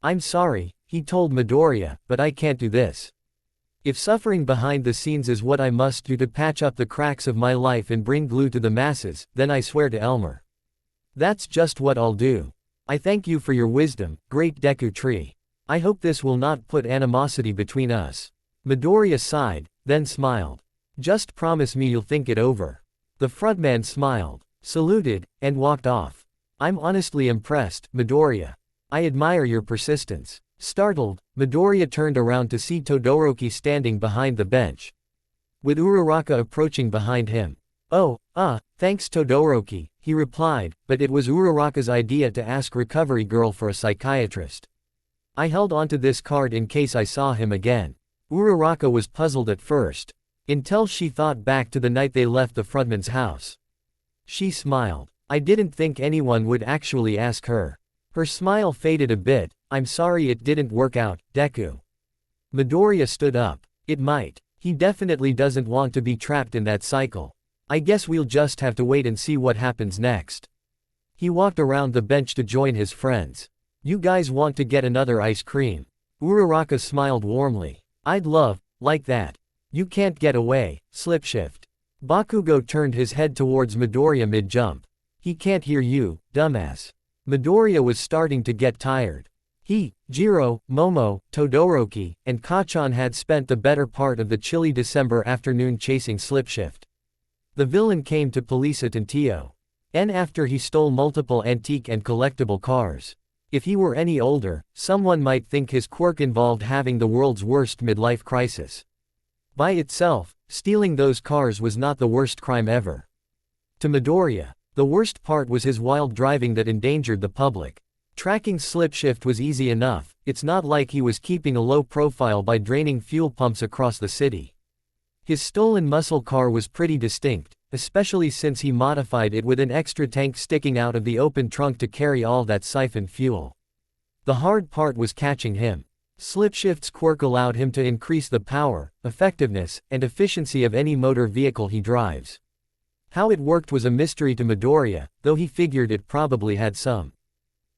"I'm sorry," he told Midoriya, "but I can't do this. If suffering behind the scenes is what I must do to patch up the cracks of my life and bring glue to the masses, then I swear to Elmer. That's just what I'll do. I thank you for your wisdom, great Deku tree. I hope this will not put animosity between us." Midoriya sighed, then smiled. "Just promise me you'll think it over." The frontman smiled, saluted, and walked off. "I'm honestly impressed, Midoriya. I admire your persistence." Startled, Midoriya turned around to see Todoroki standing behind the bench, with Uraraka approaching behind him. "Oh, thanks Todoroki," he replied, "but it was Uraraka's idea to ask Recovery Girl for a psychiatrist. I held onto this card in case I saw him again." Uraraka was puzzled at first, until she thought back to the night they left the frontman's house. She smiled. "I didn't think anyone would actually ask her." Her smile faded a bit. "I'm sorry it didn't work out, Deku." Midoriya stood up. "It might. He definitely doesn't want to be trapped in that cycle. I guess we'll just have to wait and see what happens next." He walked around the bench to join his friends. "You guys want to get another ice cream?" Uraraka smiled warmly. "I'd love, like that. You can't get away, Slipshift." Bakugo turned his head towards Midoriya mid-jump. "He can't hear you, dumbass." Midoriya was starting to get tired. He, Jiro, Momo, Todoroki, and Kacchan had spent the better part of the chilly December afternoon chasing Slipshift. The villain came to police at Tantio. And after he stole multiple antique and collectible cars. If he were any older, someone might think his quirk involved having the world's worst midlife crisis. By itself, stealing those cars was not the worst crime ever. To Midoriya, the worst part was his wild driving that endangered the public. Tracking Slipshift was easy enough, it's not like he was keeping a low profile by draining fuel pumps across the city. His stolen muscle car was pretty distinct, especially since he modified it with an extra tank sticking out of the open trunk to carry all that siphoned fuel. The hard part was catching him. Slipshift's quirk allowed him to increase the power, effectiveness, and efficiency of any motor vehicle he drives. How it worked was a mystery to Midoriya, though he figured it probably had some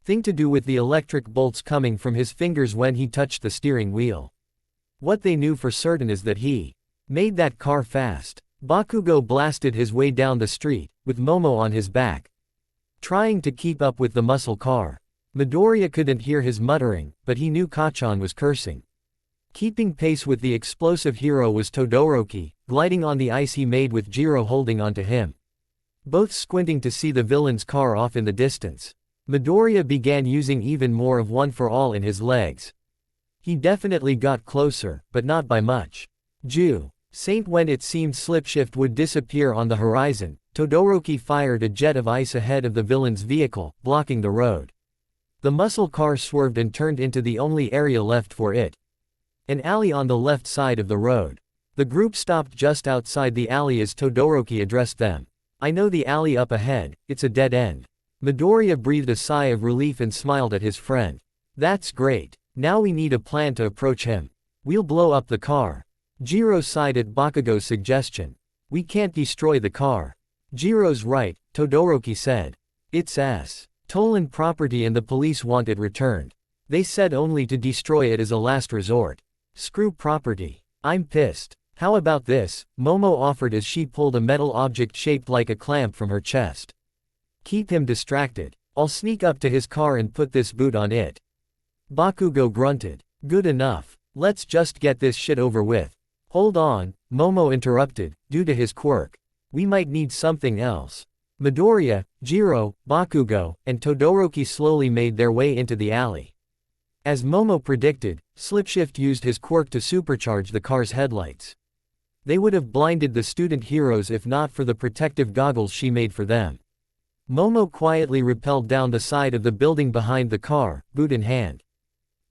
thing to do with the electric bolts coming from his fingers when he touched the steering wheel. What they knew for certain is that he made that car fast. Bakugo blasted his way down the street, with Momo on his back, trying to keep up with the muscle car. Midoriya couldn't hear his muttering, but he knew Kacchan was cursing. Keeping pace with the explosive hero was Todoroki, gliding on the ice he made with Jiro holding onto him. Both squinting to see the villain's car off in the distance. Midoriya began using even more of One for All in his legs. He definitely got closer, but not by much. Saint when it seemed Slipshift would disappear on the horizon, Todoroki fired a jet of ice ahead of the villain's vehicle, blocking the road. The muscle car swerved and turned into the only area left for it. An alley on the left side of the road. The group stopped just outside the alley as Todoroki addressed them. "I know the alley up ahead, it's a dead end." Midoriya breathed a sigh of relief and smiled at his friend. "That's great. Now we need a plan to approach him. We'll blow up the car." Jiro sighed at Bakugo's suggestion. "We can't destroy the car." "Jiro's right," Todoroki said. "It's stolen property and the police want it returned. They said only to destroy it as a last resort. Screw property. I'm pissed. How about this?" Momo offered as she pulled a metal object shaped like a clamp from her chest. "Keep him distracted. I'll sneak up to his car and put this boot on it." Bakugo grunted. "Good enough. Let's just get this shit over with." "Hold on," Momo interrupted, due to his quirk. "We might need something else." Midoriya, Jiro, Bakugo, and Todoroki slowly made their way into the alley. As Momo predicted, Slipshift used his quirk to supercharge the car's headlights. They would have blinded the student heroes if not for the protective goggles she made for them. Momo quietly rappelled down the side of the building behind the car, boot in hand.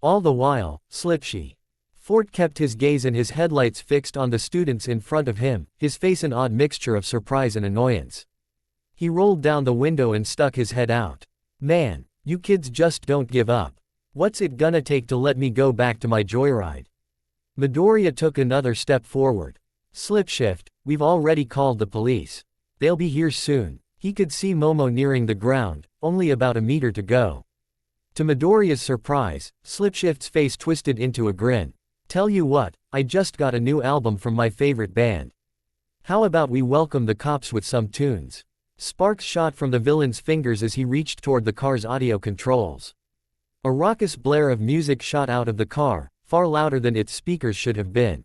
All the while, Slipshift kept his gaze and his headlights fixed on the students in front of him, his face an odd mixture of surprise and annoyance. He rolled down the window and stuck his head out. "Man, you kids just don't give up. What's it gonna take to let me go back to my joyride?" Midoriya took another step forward. "Slipshift, we've already called the police. They'll be here soon." He could see Momo nearing the ground, only about a meter to go. To Midoriya's surprise, Slipshift's face twisted into a grin. "Tell you what, I just got a new album from my favorite band. How about we welcome the cops with some tunes?" Sparks shot from the villain's fingers as he reached toward the car's audio controls. A raucous blare of music shot out of the car, far louder than its speakers should have been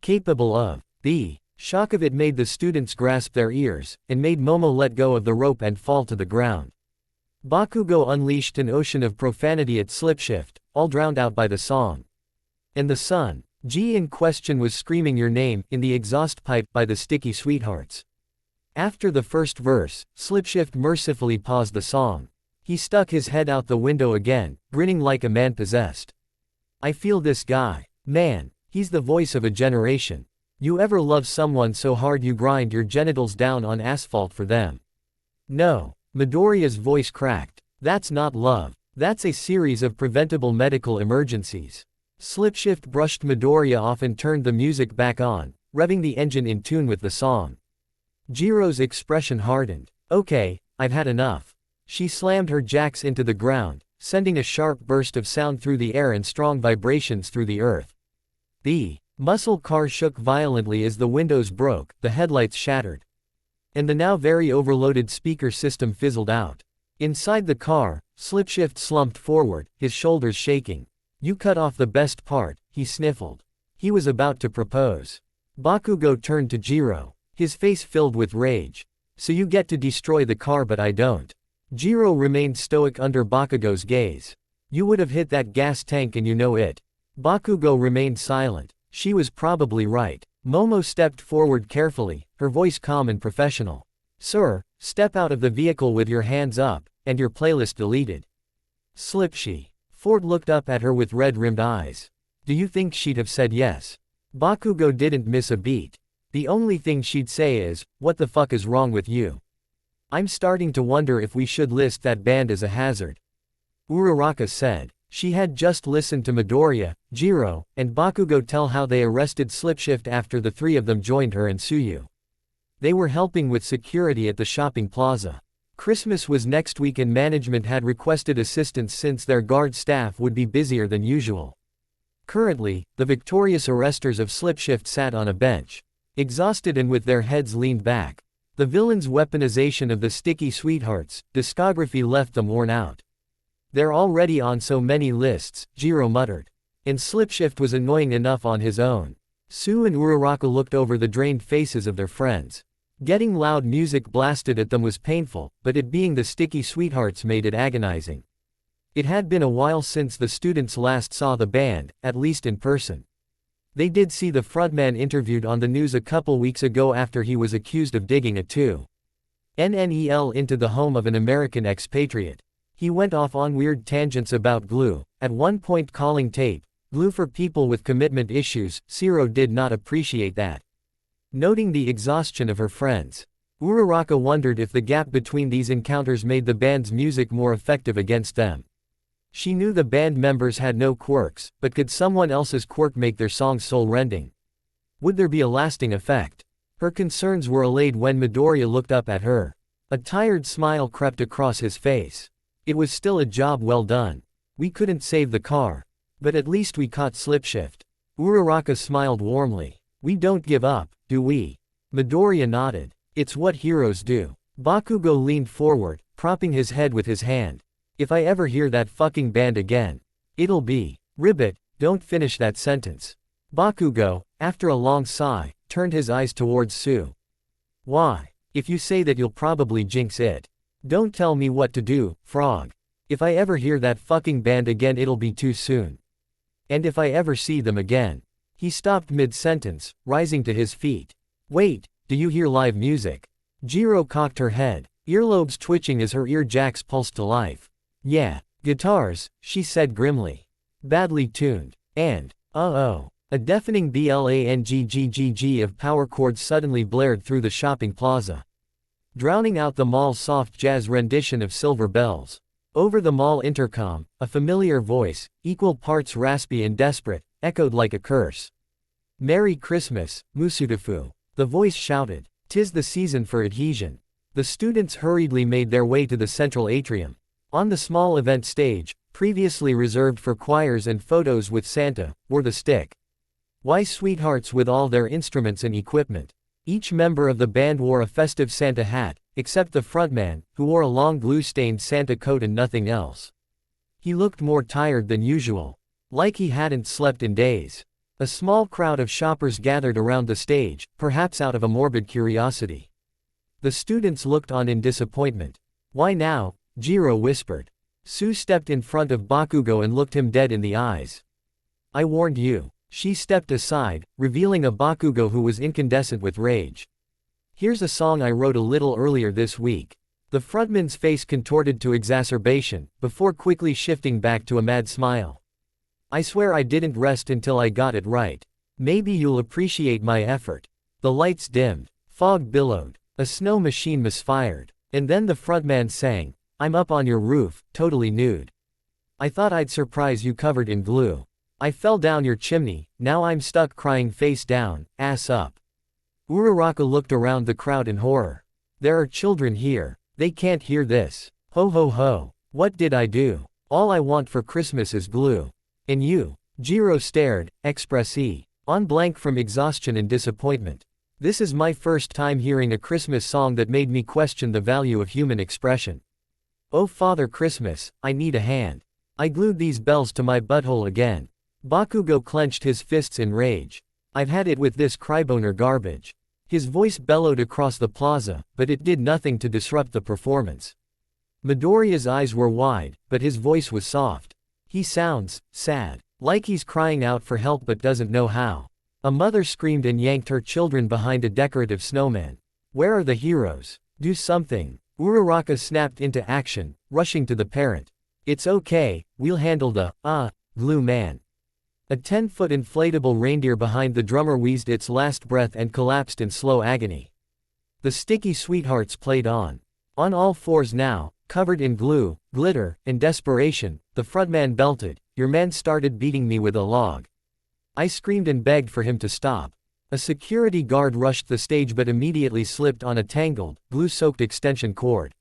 capable of. The shock of it made the students grasp their ears, and made Momo let go of the rope and fall to the ground. Bakugo unleashed an ocean of profanity at Slipshift, all drowned out by the song. And the son, G in question, was screaming your name in the exhaust pipe by the Sticky Sweethearts. After the first verse, Slipshift mercifully paused the song. He stuck his head out the window again, grinning like a man possessed. "I feel this guy. Man, he's the voice of a generation. You ever love someone so hard you grind your genitals down on asphalt for them?" "No." Midoriya's voice cracked. "That's not love. That's a series of preventable medical emergencies." Slipshift brushed Midoriya off and turned the music back on, revving the engine in tune with the song. Jiro's expression hardened. "Okay, I've had enough." She slammed her jacks into the ground, sending a sharp burst of sound through the air and strong vibrations through the earth. The muscle car shook violently as the windows broke, the headlights shattered, and the now very overloaded speaker system fizzled out. Inside the car, Slipshift slumped forward, his shoulders shaking. "You cut off the best part," he sniffled. He was about to propose. Bakugo turned to Jiro, his face filled with rage. "So you get to destroy the car but I don't." Jiro remained stoic under Bakugo's gaze. "You would have hit that gas tank and you know it." Bakugo remained silent. She was probably right. Momo stepped forward carefully, her voice calm and professional. "Sir, step out of the vehicle with your hands up, and your playlist deleted." Slipshift looked up at her with red-rimmed eyes. Do you think she'd have said yes? Bakugo didn't miss a beat. The only thing she'd say is, "What the fuck is wrong with you?" I'm starting to wonder if we should list that band as a hazard. Uraraka said. She had just listened to Midoriya, Jiro, and Bakugo tell how they arrested Slipshift after the three of them joined her and Tsuyu. They were helping with security at the shopping plaza. Christmas was next week and management had requested assistance since their guard staff would be busier than usual. Currently, the victorious arresters of Slipshift sat on a bench, exhausted and with their heads leaned back. The villain's weaponization of the sticky sweethearts discography left them worn out. They're already on so many lists, Jiro muttered. And Slipshift was annoying enough on his own. Sue and Uraraka looked over the drained faces of their friends. Getting loud music blasted at them was painful, but it being the sticky sweethearts made it agonizing. It had been a while since the students last saw the band, at least in person. They did see the frontman interviewed on the news a couple weeks ago after he was accused of digging a 2NNEL into the home of an American expatriate. He went off on weird tangents about glue, at one point calling tape glue for people with commitment issues. Shiro did not appreciate that. Noting the exhaustion of her friends, Uraraka wondered if the gap between these encounters made the band's music more effective against them. She knew the band members had no quirks, but could someone else's quirk make their songs soul-rending? Would there be a lasting effect? Her concerns were allayed when Midoriya looked up at her. A tired smile crept across his face. It was still a job well done. We couldn't save the car, but at least we caught Slipshift. Uraraka smiled warmly. We don't give up, do we? Midoriya nodded. It's what heroes do. Bakugo leaned forward, propping his head with his hand. If I ever hear that fucking band again, it'll be. Ribbit, don't finish that sentence. Bakugo, after a long sigh, turned his eyes towards Sue. Why? If you say that you'll probably jinx it. Don't tell me what to do, Frog. If I ever hear that fucking band again it'll be too soon. And if I ever see them again. He stopped mid-sentence, rising to his feet. Wait, do you hear live music? Jiro cocked her head, earlobes twitching as her ear jacks pulsed to life. Yeah, guitars, she said grimly. Badly tuned. And, uh-oh. A deafening blanggggg of power chords suddenly blared through the shopping plaza, drowning out the mall's soft jazz rendition of Silver Bells. Over the mall intercom, a familiar voice, equal parts raspy and desperate, echoed like a curse. Merry Christmas, Musudafu. The voice shouted. 'Tis the season for adhesion. The students hurriedly made their way to the central atrium. On the small event stage, previously reserved for choirs and photos with Santa, were the Stick Y Sweethearts with all their instruments and equipment. Each member of the band wore a festive Santa hat, except the frontman, who wore a long glue-stained Santa coat and nothing else. He looked more tired than usual, like he hadn't slept in days. A small crowd of shoppers gathered around the stage, perhaps out of a morbid curiosity. The students looked on in disappointment. Why now? Jiro whispered. Sue stepped in front of Bakugo and looked him dead in the eyes. I warned you. She stepped aside, revealing a Bakugo who was incandescent with rage. Here's a song I wrote a little earlier this week. The frontman's face contorted to exacerbation, before quickly shifting back to a mad smile. I swear I didn't rest until I got it right. Maybe you'll appreciate my effort. The lights dimmed. Fog billowed. A snow machine misfired. And then the frontman sang, I'm up on your roof, totally nude. I thought I'd surprise you covered in glue. I fell down your chimney, now I'm stuck crying face down, ass up. Uraraka looked around the crowd in horror. There are children here. They can't hear this. Ho ho ho. What did I do? All I want for Christmas is glue. And you? Jiro stared, expressé, on blank from exhaustion and disappointment. This is my first time hearing a Christmas song that made me question the value of human expression. Oh Father Christmas, I need a hand. I glued these bells to my butthole again. Bakugo clenched his fists in rage. I've had it with this cryboner garbage. His voice bellowed across the plaza, but it did nothing to disrupt the performance. Midoriya's eyes were wide, but his voice was soft. He sounds sad, like he's crying out for help but doesn't know how. A mother screamed and yanked her children behind a decorative snowman. Where are the heroes? Do something. Uraraka snapped into action, rushing to the parent. It's okay, we'll handle the, glue man. A 10-foot inflatable reindeer behind the drummer wheezed its last breath and collapsed in slow agony. The Sticky Sweethearts played on. On all fours now, Covered in glue, glitter, and desperation, the frontman belted, "Your man started beating me with a log." I screamed and begged for him to stop. A security guard rushed the stage but immediately slipped on a tangled, glue-soaked extension cord.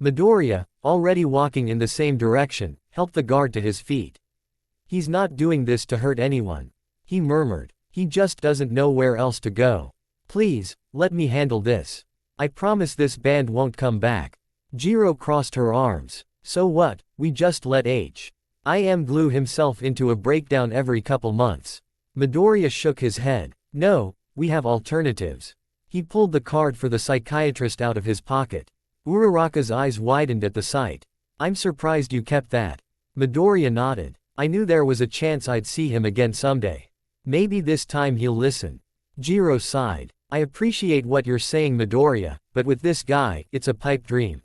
Midoriya, already walking in the same direction, helped the guard to his feet. "He's not doing this to hurt anyone," he murmured. "He just doesn't know where else to go. Please, let me handle this. I promise this band won't come back." Jiro crossed her arms. "So what, we just let I am glue himself into a breakdown every couple months?" Midoriya shook his head. "No, we have alternatives." He pulled the card for the psychiatrist out of his pocket. Uraraka's eyes widened at the sight. "I'm surprised you kept that." Midoriya nodded. "I knew there was a chance I'd see him again someday. Maybe this time he'll listen." Jiro sighed. "I appreciate what you're saying, Midoriya, but with this guy, it's a pipe dream.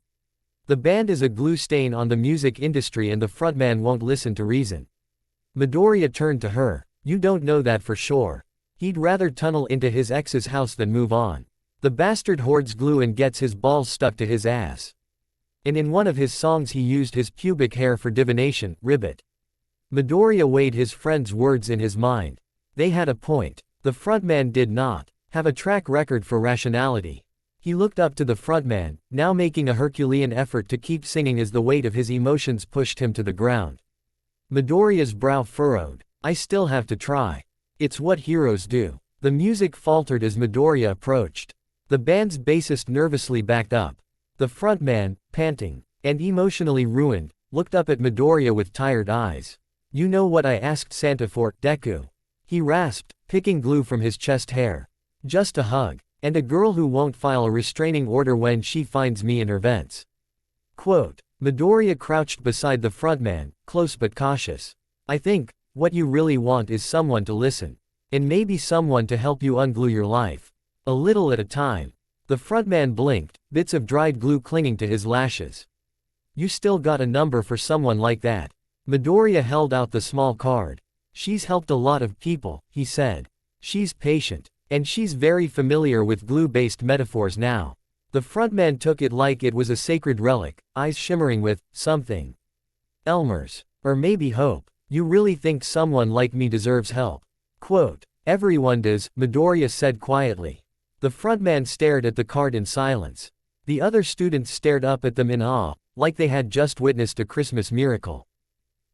The band is a glue stain on the music industry and the frontman won't listen to reason." Midoriya turned to her. "You don't know that for sure. He'd rather tunnel into his ex's house than move on. The bastard hoards glue and gets his balls stuck to his ass. And in one of his songs he used his pubic hair for divination, ribbit." Midoriya weighed his friend's words in his mind. They had a point. The frontman did not have a track record for rationality. He looked up to the frontman, now making a Herculean effort to keep singing as the weight of his emotions pushed him to the ground. Midoriya's brow furrowed. "I still have to try. It's what heroes do." The music faltered as Midoriya approached. The band's bassist nervously backed up. The frontman, panting and emotionally ruined, looked up at Midoriya with tired eyes. "You know what I asked Santa for, Deku?" he rasped, picking glue from his chest hair. "Just a hug. And a girl who won't file a restraining order when she finds me in her vents." Quote. Midoriya crouched beside the frontman, close but cautious. "I think, what you really want is someone to listen. And maybe someone to help you unglue your life. A little at a time." The frontman blinked, bits of dried glue clinging to his lashes. "You still got a number for someone like that?" Midoriya held out the small card. "She's helped a lot of people," he said. "She's patient. And she's very familiar with glue-based metaphors now." The frontman took it like it was a sacred relic, eyes shimmering with something. "Elmer's. Or maybe hope. You really think someone like me deserves help?" Quote. "Everyone does," Midoriya said quietly. The frontman stared at the card in silence. The other students stared up at them in awe, like they had just witnessed a Christmas miracle.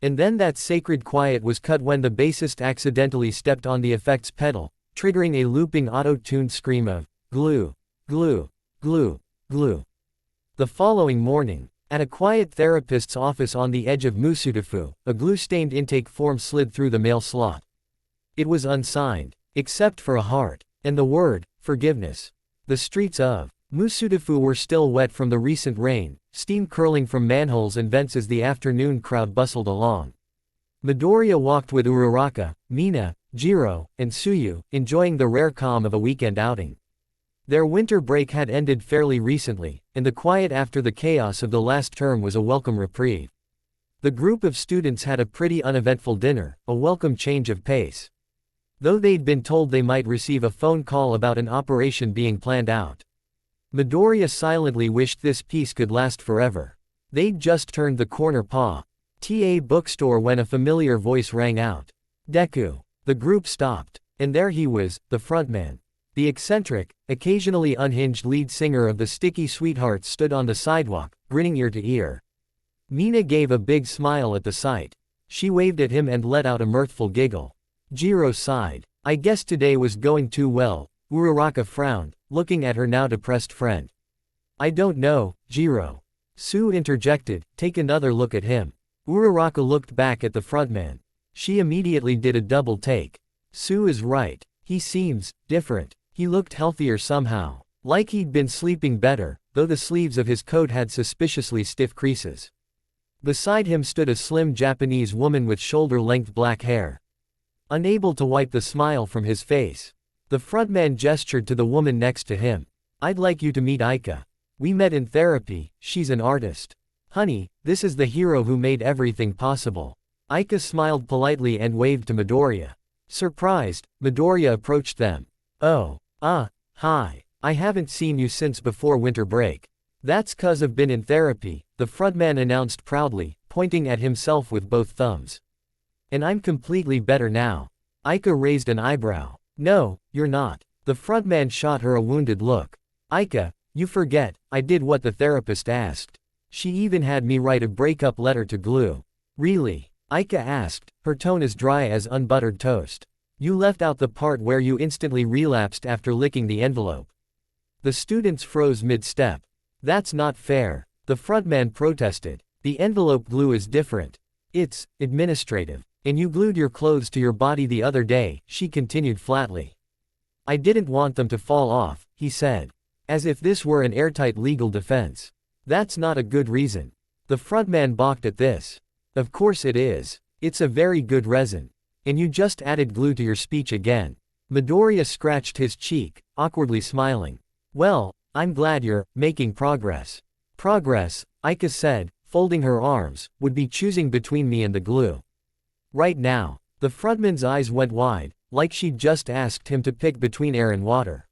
And then that sacred quiet was cut when the bassist accidentally stepped on the effects pedal, triggering a looping auto-tuned scream of, "Glue, glue, glue, glue." The following morning, at a quiet therapist's office on the edge of Musudafu, a glue-stained intake form slid through the mail slot. It was unsigned, except for a heart, and the word, forgiveness. The streets of Musudafu were still wet from the recent rain, steam curling from manholes and vents as the afternoon crowd bustled along. Midoriya walked with Uraraka, Mina, Jiro, and Tsuyu, enjoying the rare calm of a weekend outing. Their winter break had ended fairly recently, and the quiet after the chaos of the last term was a welcome reprieve. The group of students had a pretty uneventful dinner, a welcome change of pace. Though they'd been told they might receive a phone call about an operation being planned out. Midoriya silently wished this peace could last forever. They'd just turned the corner TA bookstore when a familiar voice rang out. "Deku." The group stopped. And there he was, the frontman. The eccentric, occasionally unhinged lead singer of the Sticky Sweethearts stood on the sidewalk, grinning ear to ear. Mina gave a big smile at the sight. She waved at him and let out a mirthful giggle. Jiro sighed. "I guess today was going too well." Uraraka frowned, looking at her now depressed friend. "I don't know, Jiro." Sue interjected, "Take another look at him." Uraraka looked back at the frontman. She immediately did a double take. Sue is right. He seems different. He looked healthier somehow. Like he'd been sleeping better, though the sleeves of his coat had suspiciously stiff creases. Beside him stood a slim Japanese woman with shoulder-length black hair. Unable to wipe the smile from his face, the frontman gestured to the woman next to him. "I'd like you to meet Aika. We met in therapy, she's an artist. Honey, this is the hero who made everything possible." Aika smiled politely and waved to Midoriya. Surprised, Midoriya approached them. "Oh, hi. I haven't seen you since before winter break." That's 'cause I've been in therapy, the frontman announced proudly, pointing at himself with both thumbs. And I'm completely better now. Aika raised an eyebrow. No, you're not. The frontman shot her a wounded look. Aika, you forget, I did what the therapist asked. She even had me write a breakup letter to Glue. Really? Aika asked, her tone as dry as unbuttered toast. You left out the part where you instantly relapsed after licking the envelope. The students froze mid-step. That's not fair. The frontman protested. The envelope glue is different. It's administrative. And you glued your clothes to your body the other day, she continued flatly. I didn't want them to fall off, he said. As if this were an airtight legal defense. That's not a good reason. The frontman balked at this. Of course it is. It's a very good reason. And you just added glue to your speech again. Midoriya scratched his cheek, awkwardly smiling. Well, I'm glad you're making progress. Progress, Aika said, folding her arms, would be choosing between me and the glue. Right now. The frontman's eyes went wide, like she'd just asked him to pick between air and water.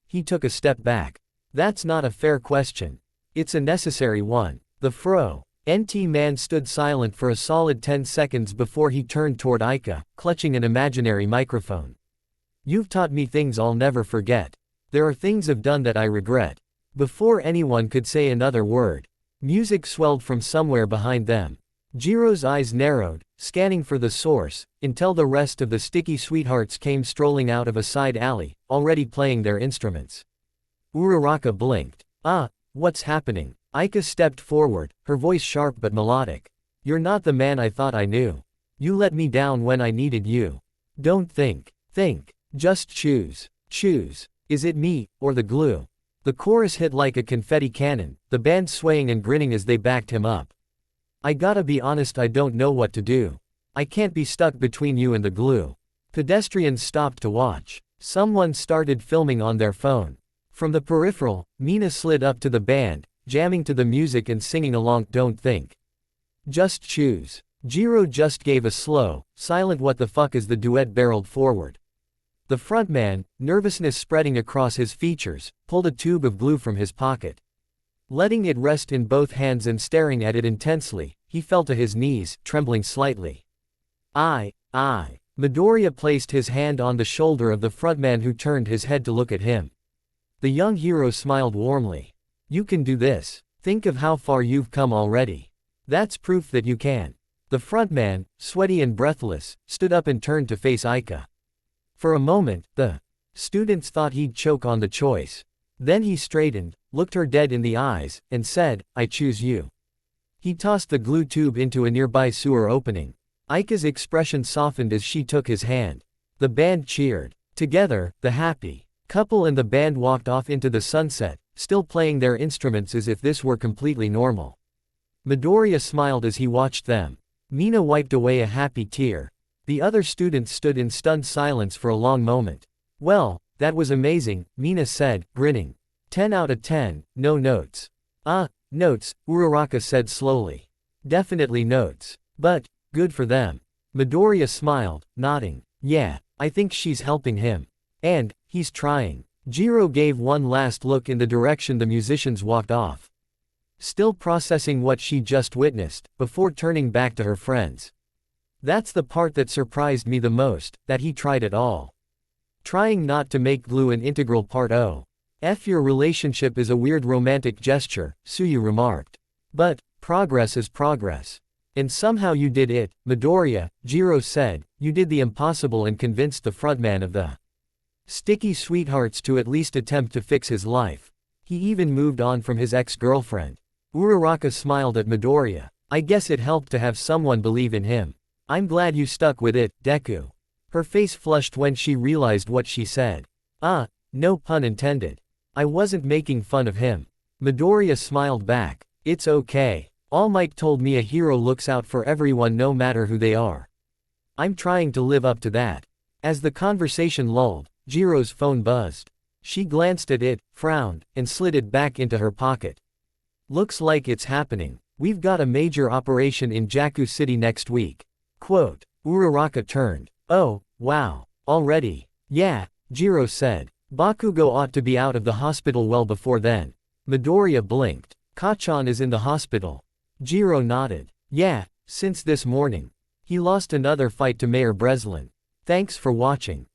He took a step back. That's not a fair question. It's a necessary one. The NT man stood silent for a solid 10 seconds before he turned toward Aika, clutching an imaginary microphone. You've taught me things I'll never forget. There are things I've done that I regret. Before anyone could say another word, music swelled from somewhere behind them. Jiro's eyes narrowed, scanning for the source, until the rest of the sticky sweethearts came strolling out of a side alley, already playing their instruments. Uraraka blinked. What's happening? Aika stepped forward, her voice sharp but melodic. You're not the man I thought I knew. You let me down when I needed you. Don't think. Just choose. Choose. Is it me, or the glue? The chorus hit like a confetti cannon, the band swaying and grinning as they backed him up. I gotta be honest, I don't know what to do. I can't be stuck between you and the glue. Pedestrians stopped to watch. Someone started filming on their phone. From the peripheral, Mina slid up to the band, jamming to the music and singing along. Don't think. Just choose. Jiro just gave a slow, silent what the fuck as the duet barreled forward. The frontman, nervousness spreading across his features, pulled a tube of glue from his pocket. Letting it rest in both hands and staring at it intensely, he fell to his knees, trembling slightly. Midoriya placed his hand on the shoulder of the frontman who turned his head to look at him. The young hero smiled warmly. You can do this. Think of how far you've come already. That's proof that you can. The frontman, sweaty and breathless, stood up and turned to face Aika. For a moment, the students thought he'd choke on the choice. Then he straightened, looked her dead in the eyes, and said, I choose you. He tossed the glue tube into a nearby sewer opening. Aika's expression softened as she took his hand. The band cheered. Together, the happy couple and the band walked off into the sunset, still playing their instruments as if this were completely normal. Midoriya smiled as he watched them. Mina wiped away a happy tear. The other students stood in stunned silence for a long moment. Well, that was amazing, Mina said, grinning. 10 out of 10, no notes. Notes, Uraraka said slowly. Definitely notes. But, good for them. Midoriya smiled, nodding. Yeah, I think she's helping him. And, he's trying. Jiro gave one last look in the direction the musicians walked off. Still processing what she just witnessed, before turning back to her friends. That's the part that surprised me the most, that he tried it all. Trying not to make glue an integral part your relationship is a weird romantic gesture, Suyu remarked. But, progress is progress. And somehow you did it, Midoriya, Jiro said, you did the impossible and convinced the frontman of the sticky sweethearts to at least attempt to fix his life. He even moved on from his ex-girlfriend. Uraraka smiled at Midoriya. I guess it helped to have someone believe in him. I'm glad you stuck with it, Deku. Her face flushed when she realized what she said. No pun intended. I wasn't making fun of him. Midoriya smiled back. It's okay. All Might told me a hero looks out for everyone no matter who they are. I'm trying to live up to that. As the conversation lulled, Jiro's phone buzzed. She glanced at it, frowned, and slid it back into her pocket. Looks like it's happening. We've got a major operation in Jaku City next week. Quote. Uraraka turned. Oh, wow. Already? Yeah, Jiro said. Bakugo ought to be out of the hospital well before then. Midoriya blinked. Kacchan is in the hospital. Jiro nodded. Yeah, since this morning. He lost another fight to Mayor Breslin. Thanks for watching.